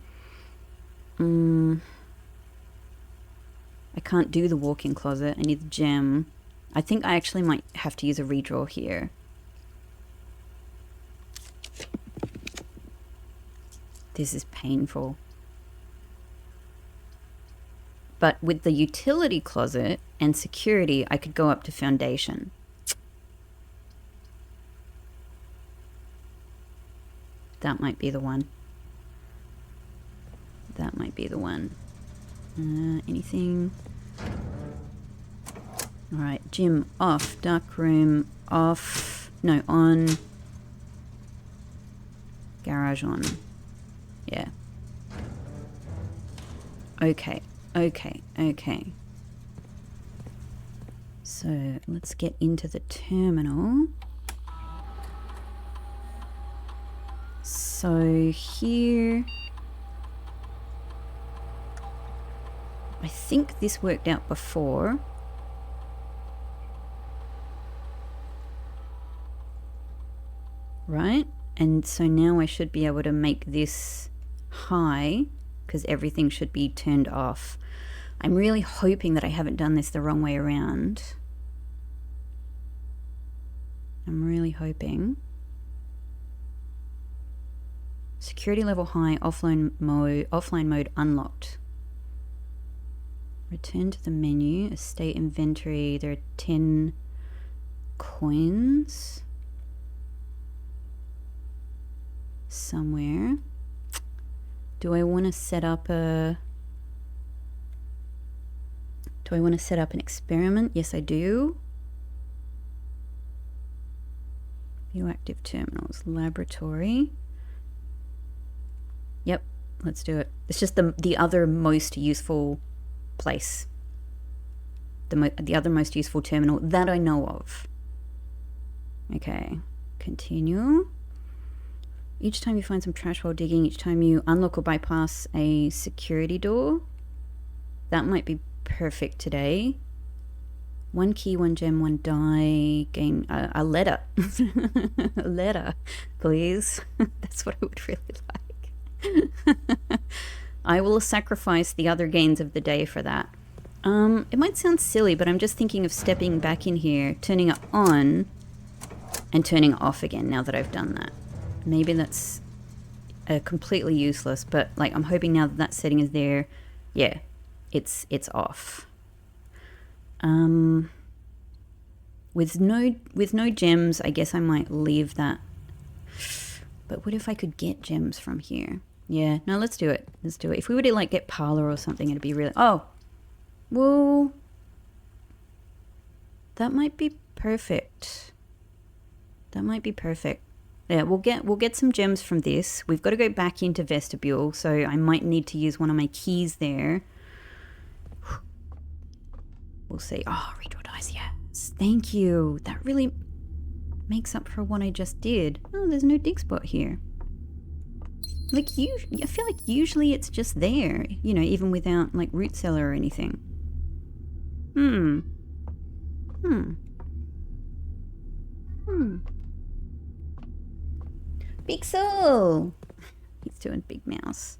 I can't do the walk-in closet. I need the gem. I think I actually might have to use a redraw here. This is painful. But with the utility closet and security, I could go up to foundation. That might be the one. That might be the one. Anything? Alright, gym off. Dark room off. No, on. Garage on. Yeah. Okay. Okay. Okay. So let's get into the terminal. So here, I think this worked out before. Right? And so now I should be able to make this high because everything should be turned off. I'm really hoping that I haven't done this the wrong way around. I'm really hoping. Security level high, offline mode unlocked. Return to the menu, estate inventory. There are 10 coins somewhere. Do I want to set up an experiment? Yes, I do. View active terminals, laboratory. Yep, let's do it. It's just the other most useful place. The other most useful terminal that I know of. Okay, continue. Each time you find some trash while digging, each time you unlock or bypass a security door. That might be perfect today. 1 key, 1 gem, 1 die. Gain a letter. A letter, please. That's what I would really like. I will sacrifice the other gains of the day for that. It might sound silly, but I'm just thinking of stepping back in here, turning it on, and turning it off again now that I've done that. Maybe that's completely useless, but like I'm hoping now that that setting is there, yeah, it's off. With no gems, I guess I might leave that. But what if I could get gems from here? Yeah, no, let's do it. Let's do it. If we were to like get parlor or something, it'd be really. Oh, well, that might be perfect. That might be perfect. Yeah, we'll get some gems from this. We've got to go back into vestibule, so I might need to use one of my keys there. We'll see. Oh, redraw dice, yes. Thank you. That really makes up for what I just did. Oh, there's no dig spot here. Like, I feel like usually it's just there, you know, even without, like, root cellar or anything. Big Soul! He's doing Big Mouse.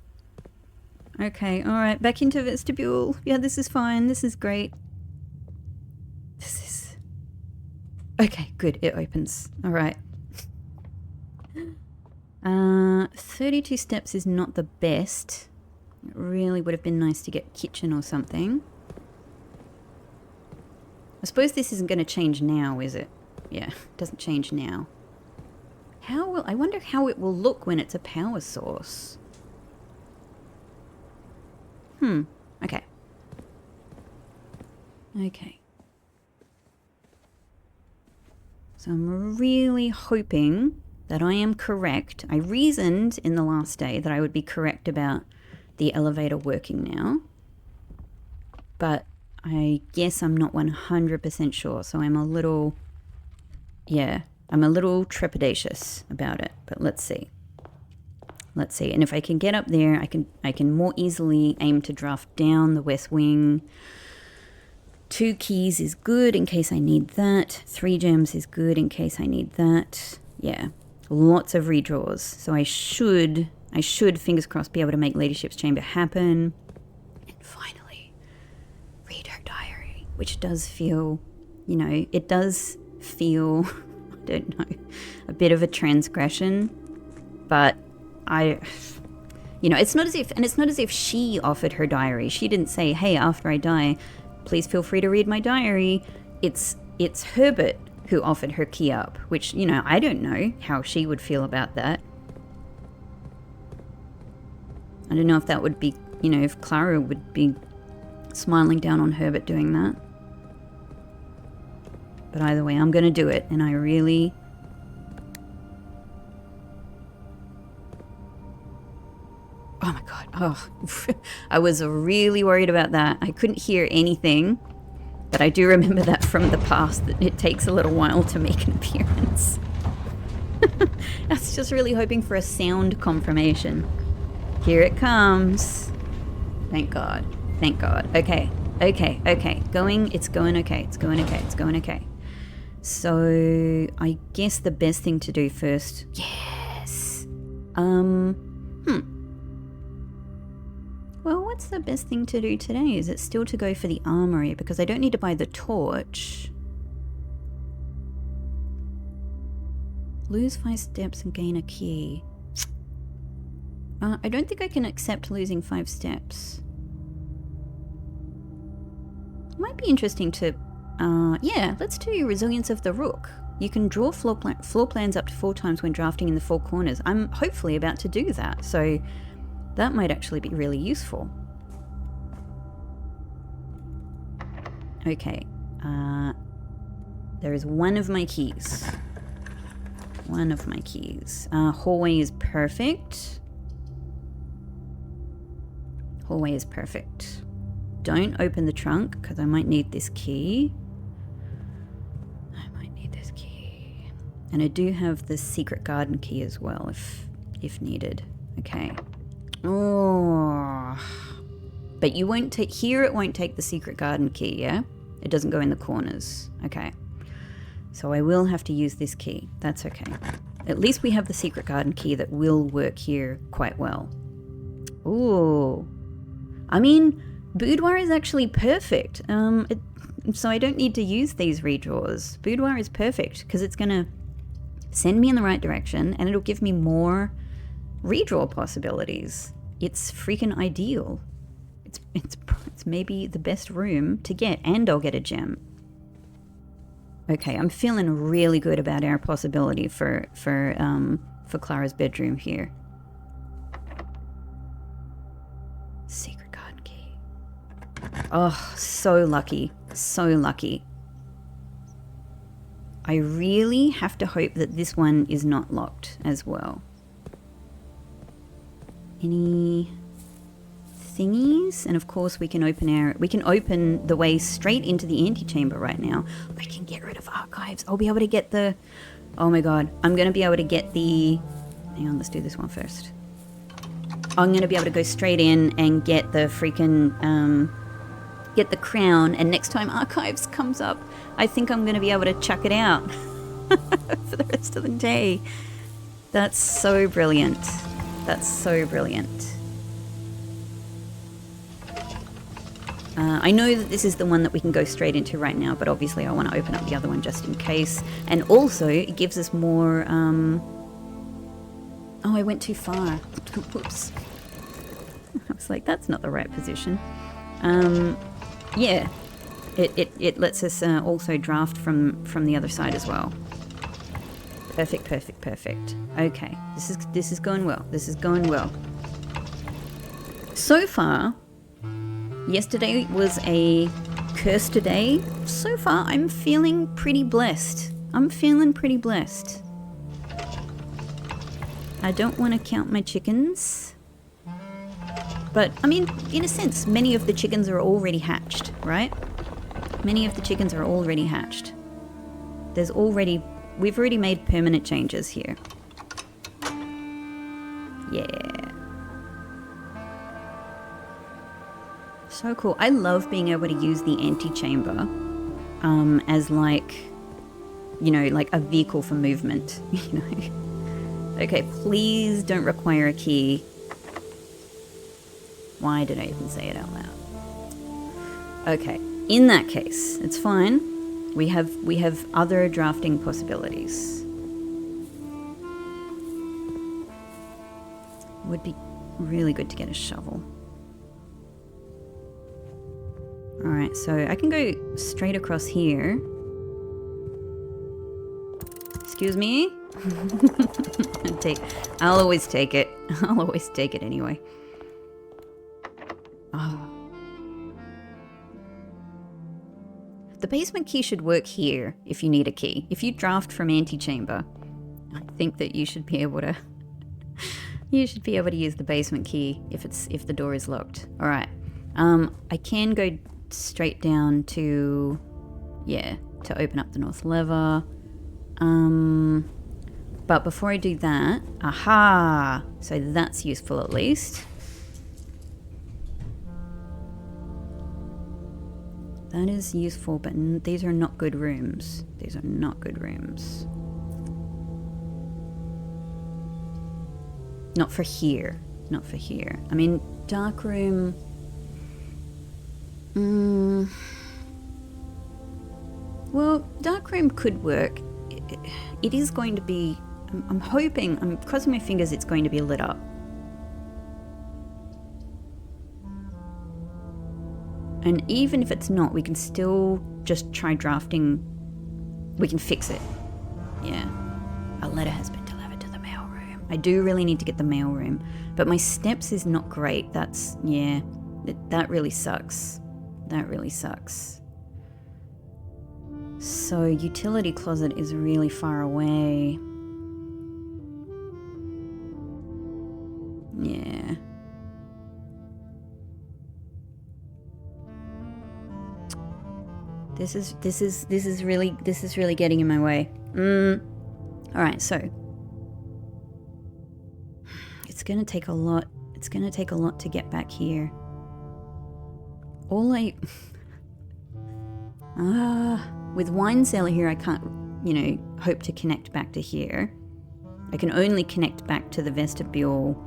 Okay, alright, back into vestibule. Yeah, this is fine. This is great. This is... Okay, good. It opens. Alright. 32 steps is not the best. It really would have been nice to get kitchen or something. I suppose this isn't going to change now, is it? Yeah, it doesn't change now. I wonder how it will look when it's a power source. Okay. Okay. So I'm really hoping that I am correct. I reasoned in the last day that I would be correct about the elevator working now. But I guess I'm not 100% sure, so I'm a little... Yeah, I'm a little trepidatious about it, but let's see. Let's see, and if I can get up there, I can more easily aim to draft down the west wing. 2 keys is good in case I need that. 3 gems is good in case I need that. Yeah, lots of redraws. So I should, fingers crossed, be able to make Ladyship's Chamber happen. And finally, read her diary, which does feel, you know, it does feel, I don't know, a bit of a transgression, but you know, it's not as if she offered her diary. She didn't say, hey, after I die, please feel free to read my diary. It's Herbert who offered her key up, which, you know, I don't know how she would feel about that. I don't know if that would be, you know, if Clara would be smiling down on Herbert doing that. But either way, I'm going to do it, and I really... Oh my god, oh, I was really worried about that. I couldn't hear anything. But I do remember that from the past, that it takes a little while to make an appearance. I was just really hoping for a sound confirmation. Here it comes. Thank God. Thank God. Okay. Okay. Okay. It's going okay. It's going okay. It's going okay. So I guess the best thing to do first. Yes. Well, what's the best thing to do today? Is it still to go for the armory? Because I don't need to buy the torch. Lose 5 steps and gain a key. I don't think I can accept losing 5 steps. Might be interesting to... yeah, let's do Resilience of the Rook. You can draw floor plans up to 4 times when drafting in the 4 corners. I'm hopefully about to do that, so that might actually be really useful. Okay, there is one of my keys. One of my keys. Hallway is perfect. Hallway is perfect. Don't open the trunk, because I might need this key. And I do have the secret garden key as well, if needed. Okay. Oh. But you won't take... Here it won't take the secret garden key, yeah? It doesn't go in the corners. Okay. So I will have to use this key. That's okay. At least we have the secret garden key that will work here quite well. Ooh. I mean, boudoir is actually perfect. So I don't need to use these redraws. Boudoir is perfect, because it's going to send me in the right direction, and it'll give me more redraw possibilities. It's freaking ideal. It's maybe the best room to get, and I'll get a gem. Okay, I'm feeling really good about our possibility for Clara's bedroom here. Secret garden key. Oh, so lucky. So lucky. I really have to hope that this one is not locked as well. Any thingies? And of course we can open the way straight into the antechamber right now. I can get rid of archives. I'll be able to get the... Oh my god. I'm going to be able to get the... Hang on, let's do this one first. I'm going to be able to go straight in and get the freaking... get the crown, and next time archives comes up, I think I'm going to be able to chuck it out for the rest of the day. That's so brilliant. That's so brilliant. I know that this is the one that we can go straight into right now, but obviously I want to open up the other one just in case. And also, it gives us more... Oh, I went too far. Whoops. I was like, that's not the right position. Yeah, it lets us also draft from the other side as well. Perfect, perfect, perfect. Okay, this is going well. This is going well. So far, yesterday was a cursed day. So far, I'm feeling pretty blessed. I'm feeling pretty blessed. I don't want to count my chickens. But, I mean, in a sense, many of the chickens are already hatched, right? Many of the chickens are already hatched. We've already made permanent changes here. Yeah. So cool. I love being able to use the antechamber as like, you know, like a vehicle for movement, you know. Okay, please don't require a key. Why did I even say it out loud? Okay, in that case, it's fine. We have other drafting possibilities. Would be really good to get a shovel. Alright, so I can go straight across here. Excuse me? I'll always take it. I'll always take it anyway. Oh. The basement key should work here if you need a key. If you draft from antechamber, I think that you should be able to use the basement key if the door is locked. All right. I can go straight down to, yeah, to open up the north lever. But before I do that, aha! So that's useful at least. That is useful, but these are not good rooms. These are not good rooms. Not for here. Not for here. I mean, dark room... Well, dark room could work. It is going to be... I'm hoping, I'm crossing my fingers it's going to be lit up. And even if it's not, we can still just try drafting. We can fix it. Yeah. A letter has been delivered to the mail room. I do really need to get the mail room. But my steps is not great. That's, yeah. That really sucks. That really sucks. So, utility closet is really far away. Yeah. This is really getting in my way. All right, so it's gonna take a lot. It's gonna take a lot to get back here. With wine cellar here, I can't, you know, hope to connect back to here. I can only connect back to the vestibule,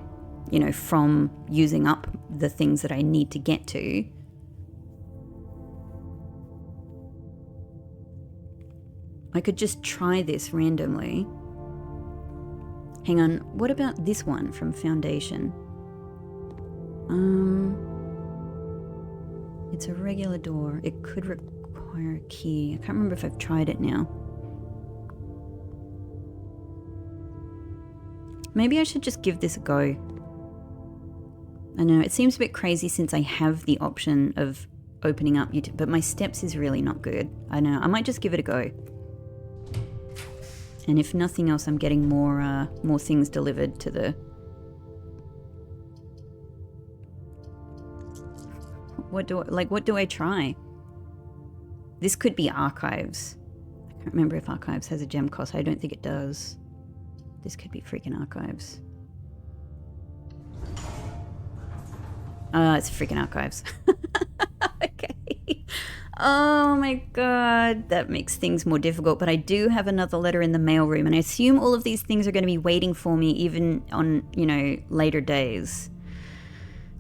you know, from using up the things that I need to get to. I could just try this randomly. Hang on, what about this one from Foundation? It's a regular door. It could require a key. I can't remember if I've tried it now. Maybe I should just give this a go. I know, it seems a bit crazy since I have the option of opening up YouTube, but my steps is really not good. I know, I might just give it a go. And if nothing else, I'm getting more things delivered to the... What do I try? This could be archives. I can't remember if archives has a gem cost. I don't think it does. This could be freaking archives. It's freaking archives. Okay. Oh my god, that makes things more difficult, but I do have another letter in the mailroom, and I assume all of these things are going to be waiting for me even on, you know, later days.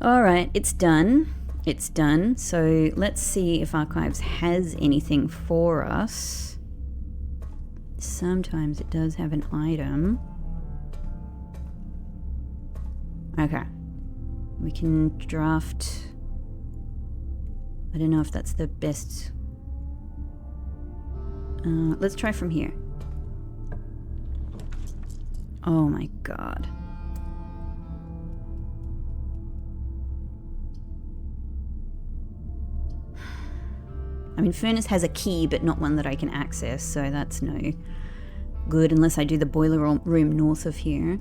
Alright, it's done. It's done. So let's see if archives has anything for us. Sometimes it does have an item. Okay. We can draft... I don't know if that's the best. Let's try from here. Oh my god. I mean, Furnace has a key, but not one that I can access, so that's no good unless I do the boiler room north of here.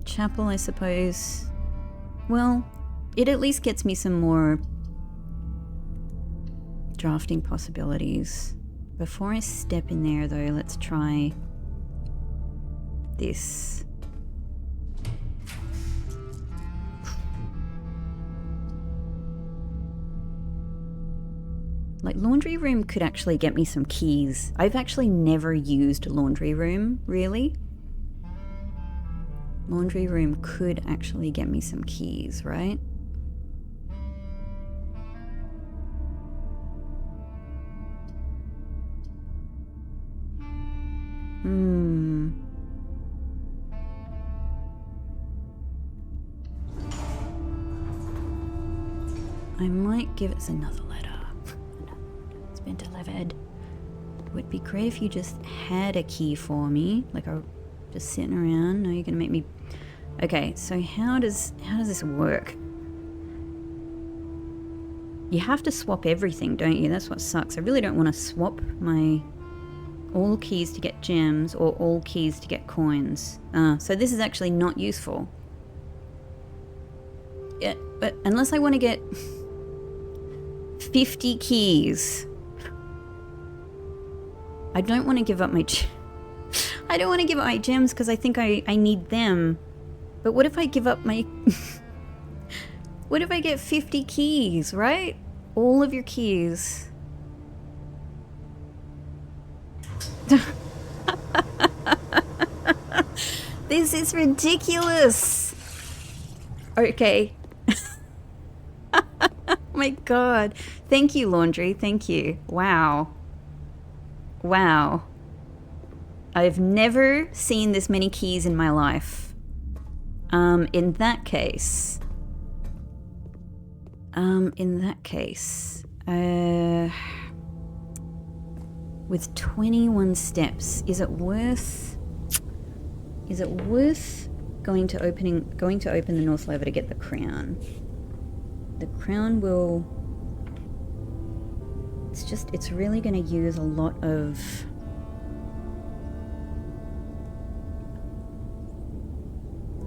Chapel, I suppose. Well, it at least gets me some more drafting possibilities. Before I step in there, though, let's try this. Like, laundry room could actually get me some keys. I've actually never used laundry room, really. Laundry room could actually get me some keys, right? I might give it another letter. It's been delivered. It would be great if you just had a key for me, like a just sitting around. No, you're gonna make me. Okay, so how does this work? You have to swap everything, don't you? That's what sucks. I really don't want to swap my all keys to get gems or all keys to get coins. So this is actually not useful. Yeah, But unless I want to get 50 keys. I don't want to give up my... I don't want to give up my gems because I think I need them. But what if I give up my... What if I get 50 keys, right? All of your keys. This is ridiculous. Okay. Oh my god. Thank you, Laundry. Thank you. Wow. Wow. I've never seen this many keys in my life. In that case, with 21 steps, is it worth going to open the north lever to get the crown? The crown will, it's really going to use a lot of...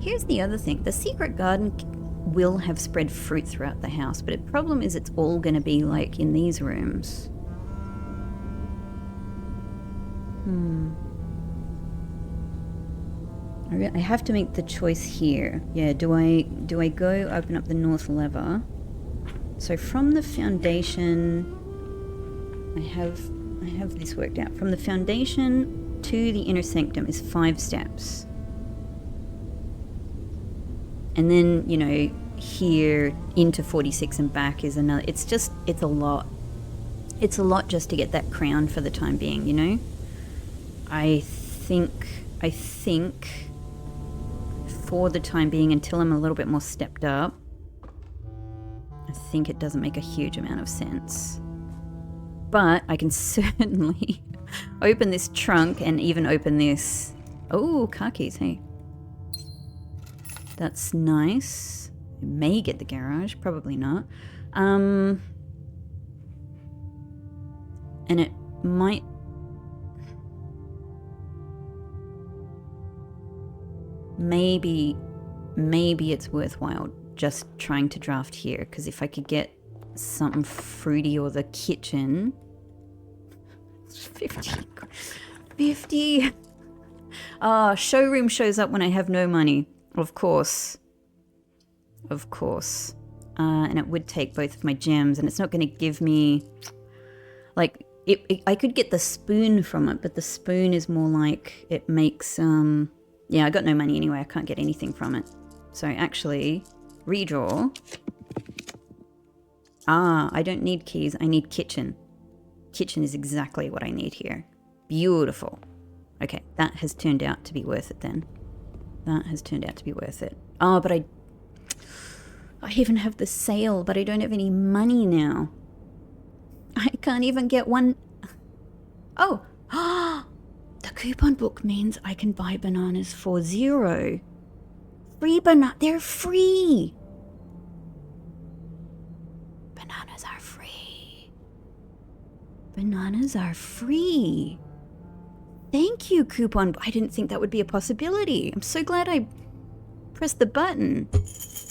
Here's the other thing. The secret garden will have spread fruit throughout the house, but the problem is it's all going to be like in these rooms. I have to make the choice here. Yeah, do I go open up the north lever? So from the foundation, I have this worked out. From the foundation to the inner sanctum is 5 steps. And then, you know, here into 46 and back is another. It's a lot. It's a lot just to get that crown for the time being, you know? I think for the time being, until I'm a little bit more stepped up, I think it doesn't make a huge amount of sense. But I can certainly open this trunk and even open this. Oh, car keys, hey. That's nice. I may get the garage, probably not. And it might... Maybe it's worthwhile just trying to draft here, because if I could get something fruity or the kitchen... 50! Ah, showroom shows up when I have no money. Of course. Of course. And it would take both of my gems, and it's not going to give me... Like, I could get the spoon from it, but the spoon is more like it makes... Yeah, I got no money anyway. I can't get anything from it. So actually, redraw. Ah, I don't need keys. I need kitchen. Kitchen is exactly what I need here. Beautiful. Okay, that has turned out to be worth it then. That has turned out to be worth it. Oh, but I even have the sale, but I don't have any money now. I can't even get one. Oh, the coupon book means I can buy bananas for 0. Free banana. They're free. Bananas are free. Bananas are free. Thank you, coupon. I didn't think that would be a possibility. I'm so glad I pressed the button.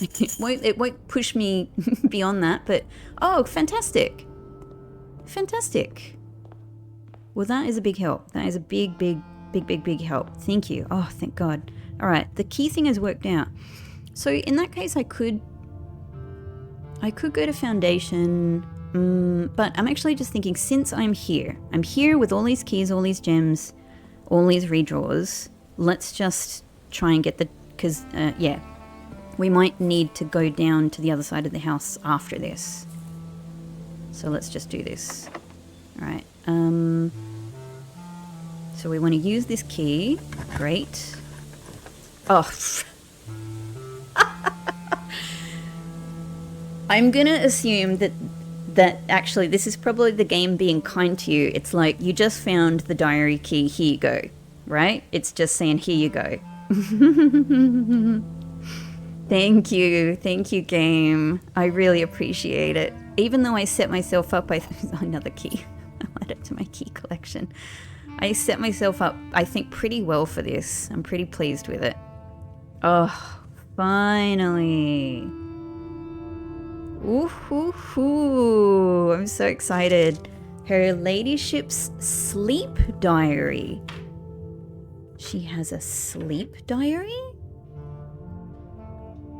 It won't push me beyond that, but oh, fantastic. Fantastic. Well, that is a big help. That is a big help. Thank you. Oh, thank God. All right, the key thing has worked out. So in that case, I could go to foundation, but I'm actually just thinking, since I'm here with all these keys, all these gems, all these redraws, let's just try and get the, because, yeah, we might need to go down to the other side of the house after this. So let's just do this. All right. So we want to use this key. Great. Oh. I'm going to assume that actually this is probably the game being kind to you. It's like, you just found the diary key, here you go, right? It's just saying, here you go. Thank you, game. I really appreciate it. Even though I set myself up, another key. I'll add it to my key collection. I set myself up, I think, pretty well for this. I'm pretty pleased with it. Oh, finally. Ooh, I'm so excited. Her ladyship's sleep diary. She has a sleep diary?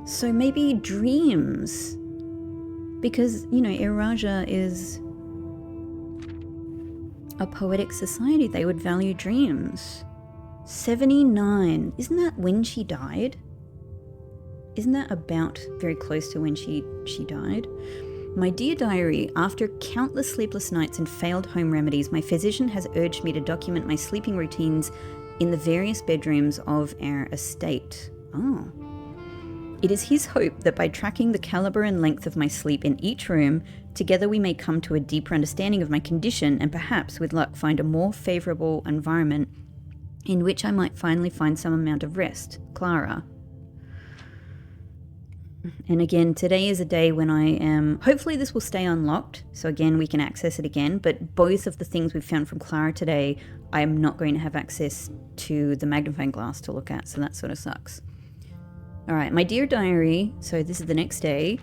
So maybe dreams. Because, you know, Iraja is a poetic society. They would value dreams. 79. Isn't that when she died? Isn't that about very close to when she died? My dear diary, after countless sleepless nights and failed home remedies, my physician has urged me to document my sleeping routines in the various bedrooms of our estate. Oh. It is his hope that by tracking the caliber and length of my sleep in each room, together we may come to a deeper understanding of my condition and perhaps, with luck, find a more favourable environment in which I might finally find some amount of rest. Clara. And again, today is a day when I am... Hopefully this will stay unlocked, so again, we can access it again. But both of the things we've found from Clara today, I am not going to have access to the magnifying glass to look at, so that sort of sucks. All right, my dear diary, so this is the next day.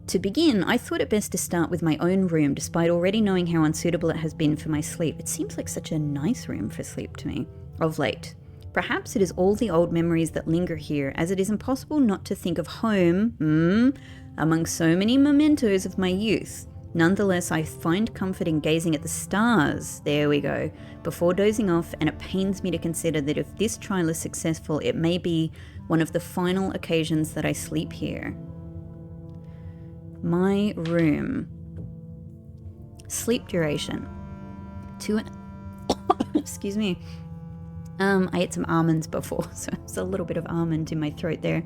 To begin, I thought it best to start with my own room, despite already knowing how unsuitable it has been for my sleep. It seems like such a nice room for sleep to me, of late. Perhaps it is all the old memories that linger here, as it is impossible not to think of home, among so many mementos of my youth. Nonetheless, I find comfort in gazing at the stars, there we go, before dozing off, and it pains me to consider that if this trial is successful, it may be one of the final occasions that I sleep here. My room. Sleep duration. Excuse me. I ate some almonds before, so there's a little bit of almond in my throat there.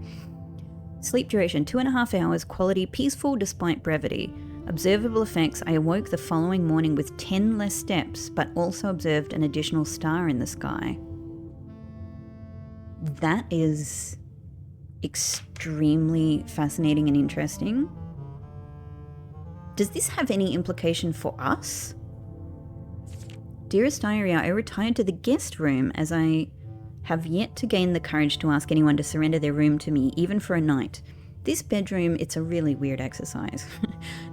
Sleep duration, 2.5 hours, quality, peaceful despite brevity. Observable effects, I awoke the following morning with 10 less steps, but also observed an additional star in the sky. That is extremely fascinating and interesting. Does this have any implication for us? Dearest Diary, I retired to the guest room as I have yet to gain the courage to ask anyone to surrender their room to me, even for a night. This bedroom, it's a really weird exercise.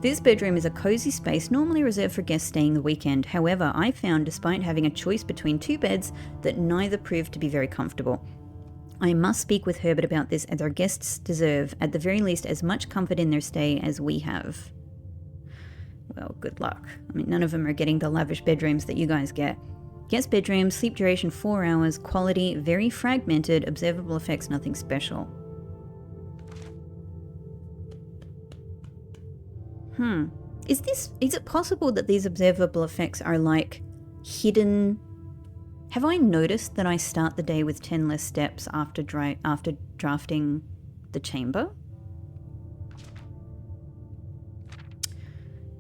This bedroom is a cozy space normally reserved for guests staying the weekend. However, I found, despite having a choice between two beds, that neither proved to be very comfortable. I must speak with Herbert about this, as our guests deserve, at the very least, as much comfort in their stay as we have. Well, good luck. I mean, none of them are getting the lavish bedrooms that you guys get. Guest bedroom, sleep duration 4 hours, quality very fragmented, observable effects nothing special. Is it possible that these observable effects are like hidden? Have I noticed that I start the day with 10 less steps after drafting the chamber?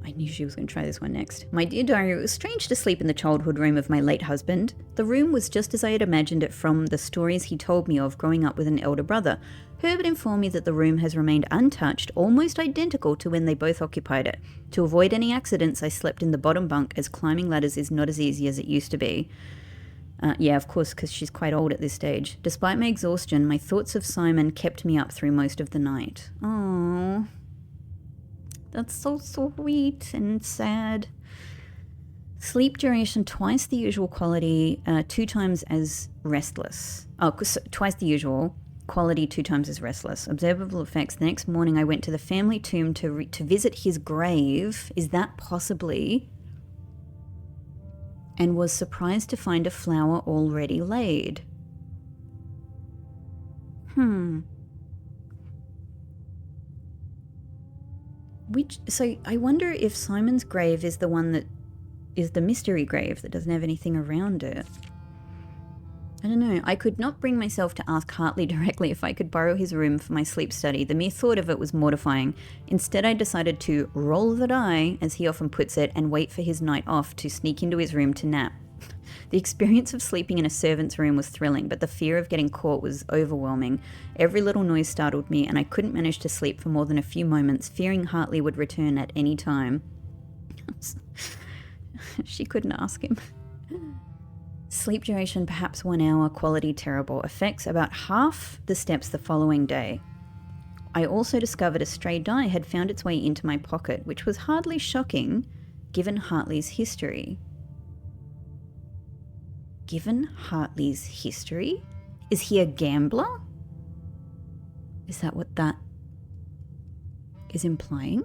I knew she was going to try this one next. My dear diary, it was strange to sleep in the childhood room of my late husband. The room was just as I had imagined it from the stories he told me of growing up with an elder brother. Herbert informed me that the room has remained untouched, almost identical to when they both occupied it. To avoid any accidents, I slept in the bottom bunk, as climbing ladders is not as easy as it used to be. Yeah, of course, because she's quite old at this stage. Despite my exhaustion, my thoughts of Simon kept me up through most of the night. Aww. That's so sweet and sad. Sleep duration, twice the usual quality, 2 times as restless. Oh, twice the usual. Quality 2 times as restless. Observable effects. The next morning I went to the family tomb to visit his grave. Is that possibly? And was surprised to find a flower already laid. So I wonder if Simon's grave is the one that is the mystery grave that doesn't have anything around it. I don't know. I could not bring myself to ask Hartley directly if I could borrow his room for my sleep study. The mere thought of it was mortifying. Instead, I decided to roll the die, as he often puts it, and wait for his night off to sneak into his room to nap. The experience of sleeping in a servant's room was thrilling, but the fear of getting caught was overwhelming. Every little noise startled me, and I couldn't manage to sleep for more than a few moments, fearing Hartley would return at any time. She couldn't ask him. Sleep duration, perhaps 1 hour, quality terrible. Effects, about half the steps the following day. I also discovered a stray die had found its way into my pocket, which was hardly shocking given Hartley's history. Given Hartley's history? Is he a gambler? Is that what that is implying?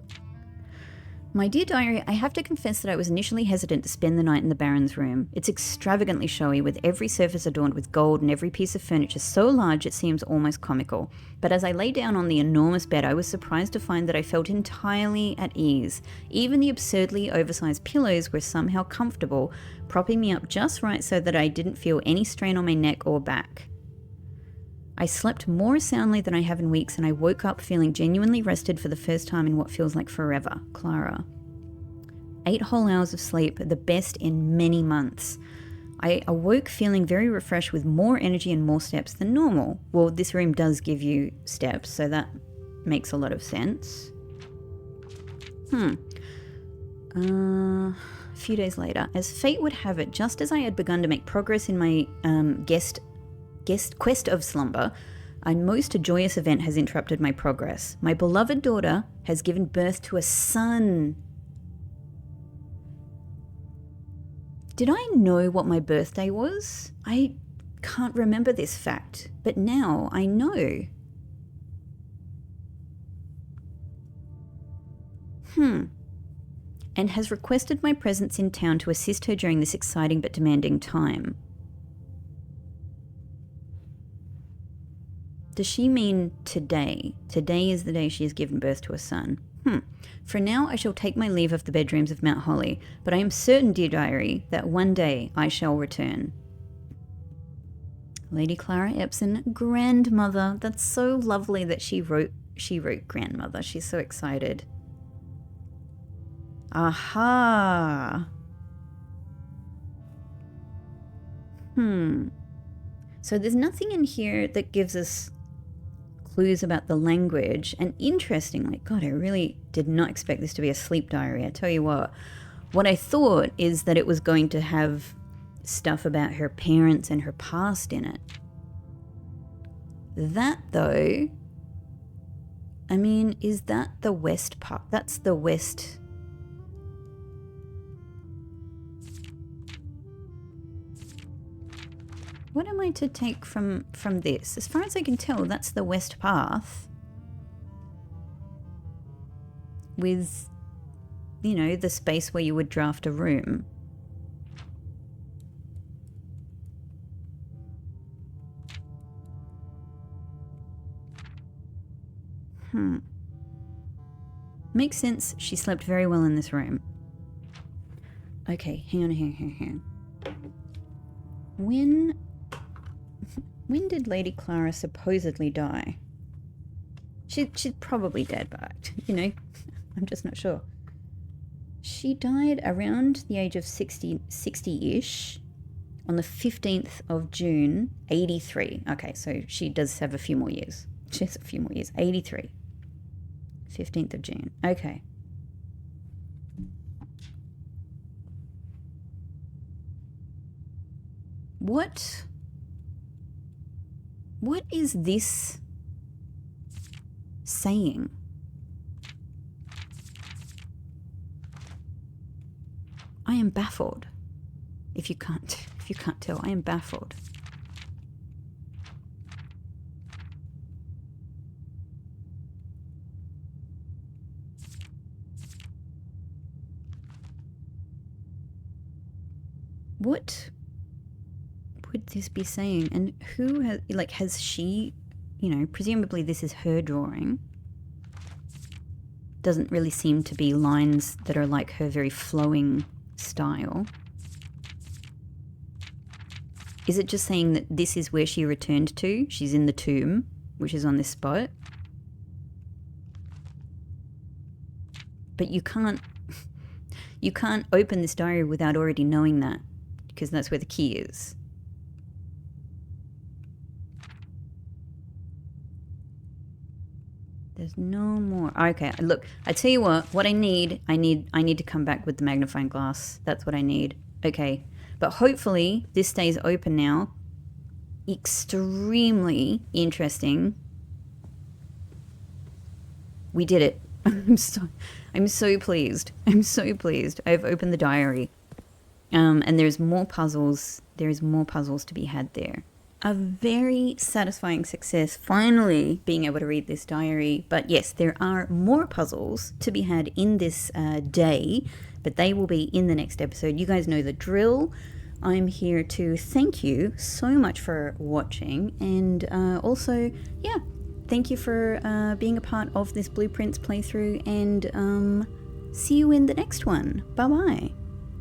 My dear diary, I have to confess that I was initially hesitant to spend the night in the Baron's room. It's extravagantly showy, with every surface adorned with gold and every piece of furniture so large it seems almost comical. But as I lay down on the enormous bed, I was surprised to find that I felt entirely at ease. Even the absurdly oversized pillows were somehow comfortable, propping me up just right so that I didn't feel any strain on my neck or back. I slept more soundly than I have in weeks, and I woke up feeling genuinely rested for the first time in what feels like forever. Clara. 8 whole hours of sleep, the best in many months. I awoke feeling very refreshed with more energy and more steps than normal. Well, this room does give you steps, so that makes a lot of sense. A few days later, as fate would have it, just as I had begun to make progress in my quest of slumber, a most joyous event has interrupted my progress. My beloved daughter has given birth to a son. Did I know what my birthday was? I can't remember this fact, but now I know. And has requested my presence in town to assist her during this exciting but demanding time. Does she mean today? Today is the day she has given birth to a son. For now, I shall take my leave of the bedrooms of Mount Holly, but I am certain, dear diary, that one day I shall return. Lady Clara Epsom, grandmother. That's so lovely that she wrote grandmother. She's so excited. Aha. So there's nothing in here that gives us clues about the language. And interestingly, God, I really did not expect this to be a sleep diary. I tell you what I thought is that it was going to have stuff about her parents and her past in it. That, though, I mean, is that the west part? That's the west. What am I to take from this? As far as I can tell, that's the west path. With, you know, the space where you would draft a room. Makes sense. She slept very well in this room. Okay, hang on. When did Lady Clara supposedly die? She's probably dead, but, you know, I'm just not sure. She died around the age of 60-ish on the 15th of June, 83. Okay, so she does have a few more years. She has a few more years. 83. 15th of June. Okay. What is this saying? I am baffled. If you can't tell, I am baffled. What would this be saying? And who has she, you know, presumably this is her drawing. Doesn't really seem to be lines that are like her very flowing style. Is it just saying that this is where she returned to? She's in the tomb, which is on this spot. But you can't open this diary without already knowing that, because that's where the key is. There's no more. Okay, look, I tell you what I need to come back with the magnifying glass. That's what I need. Okay, but hopefully this stays open now. Extremely interesting. we did it. I'm so pleased. I'm so pleased. I've opened the diary. And there's more puzzles. There's more puzzles to be had there. A very satisfying success, finally being able to read this diary. But yes, there are more puzzles to be had in this day, but they will be in the next episode. You guys know the drill. I'm here to thank you so much for watching, and also, yeah, thank you for being a part of this Blueprints playthrough, and see you in the next one. Bye-bye.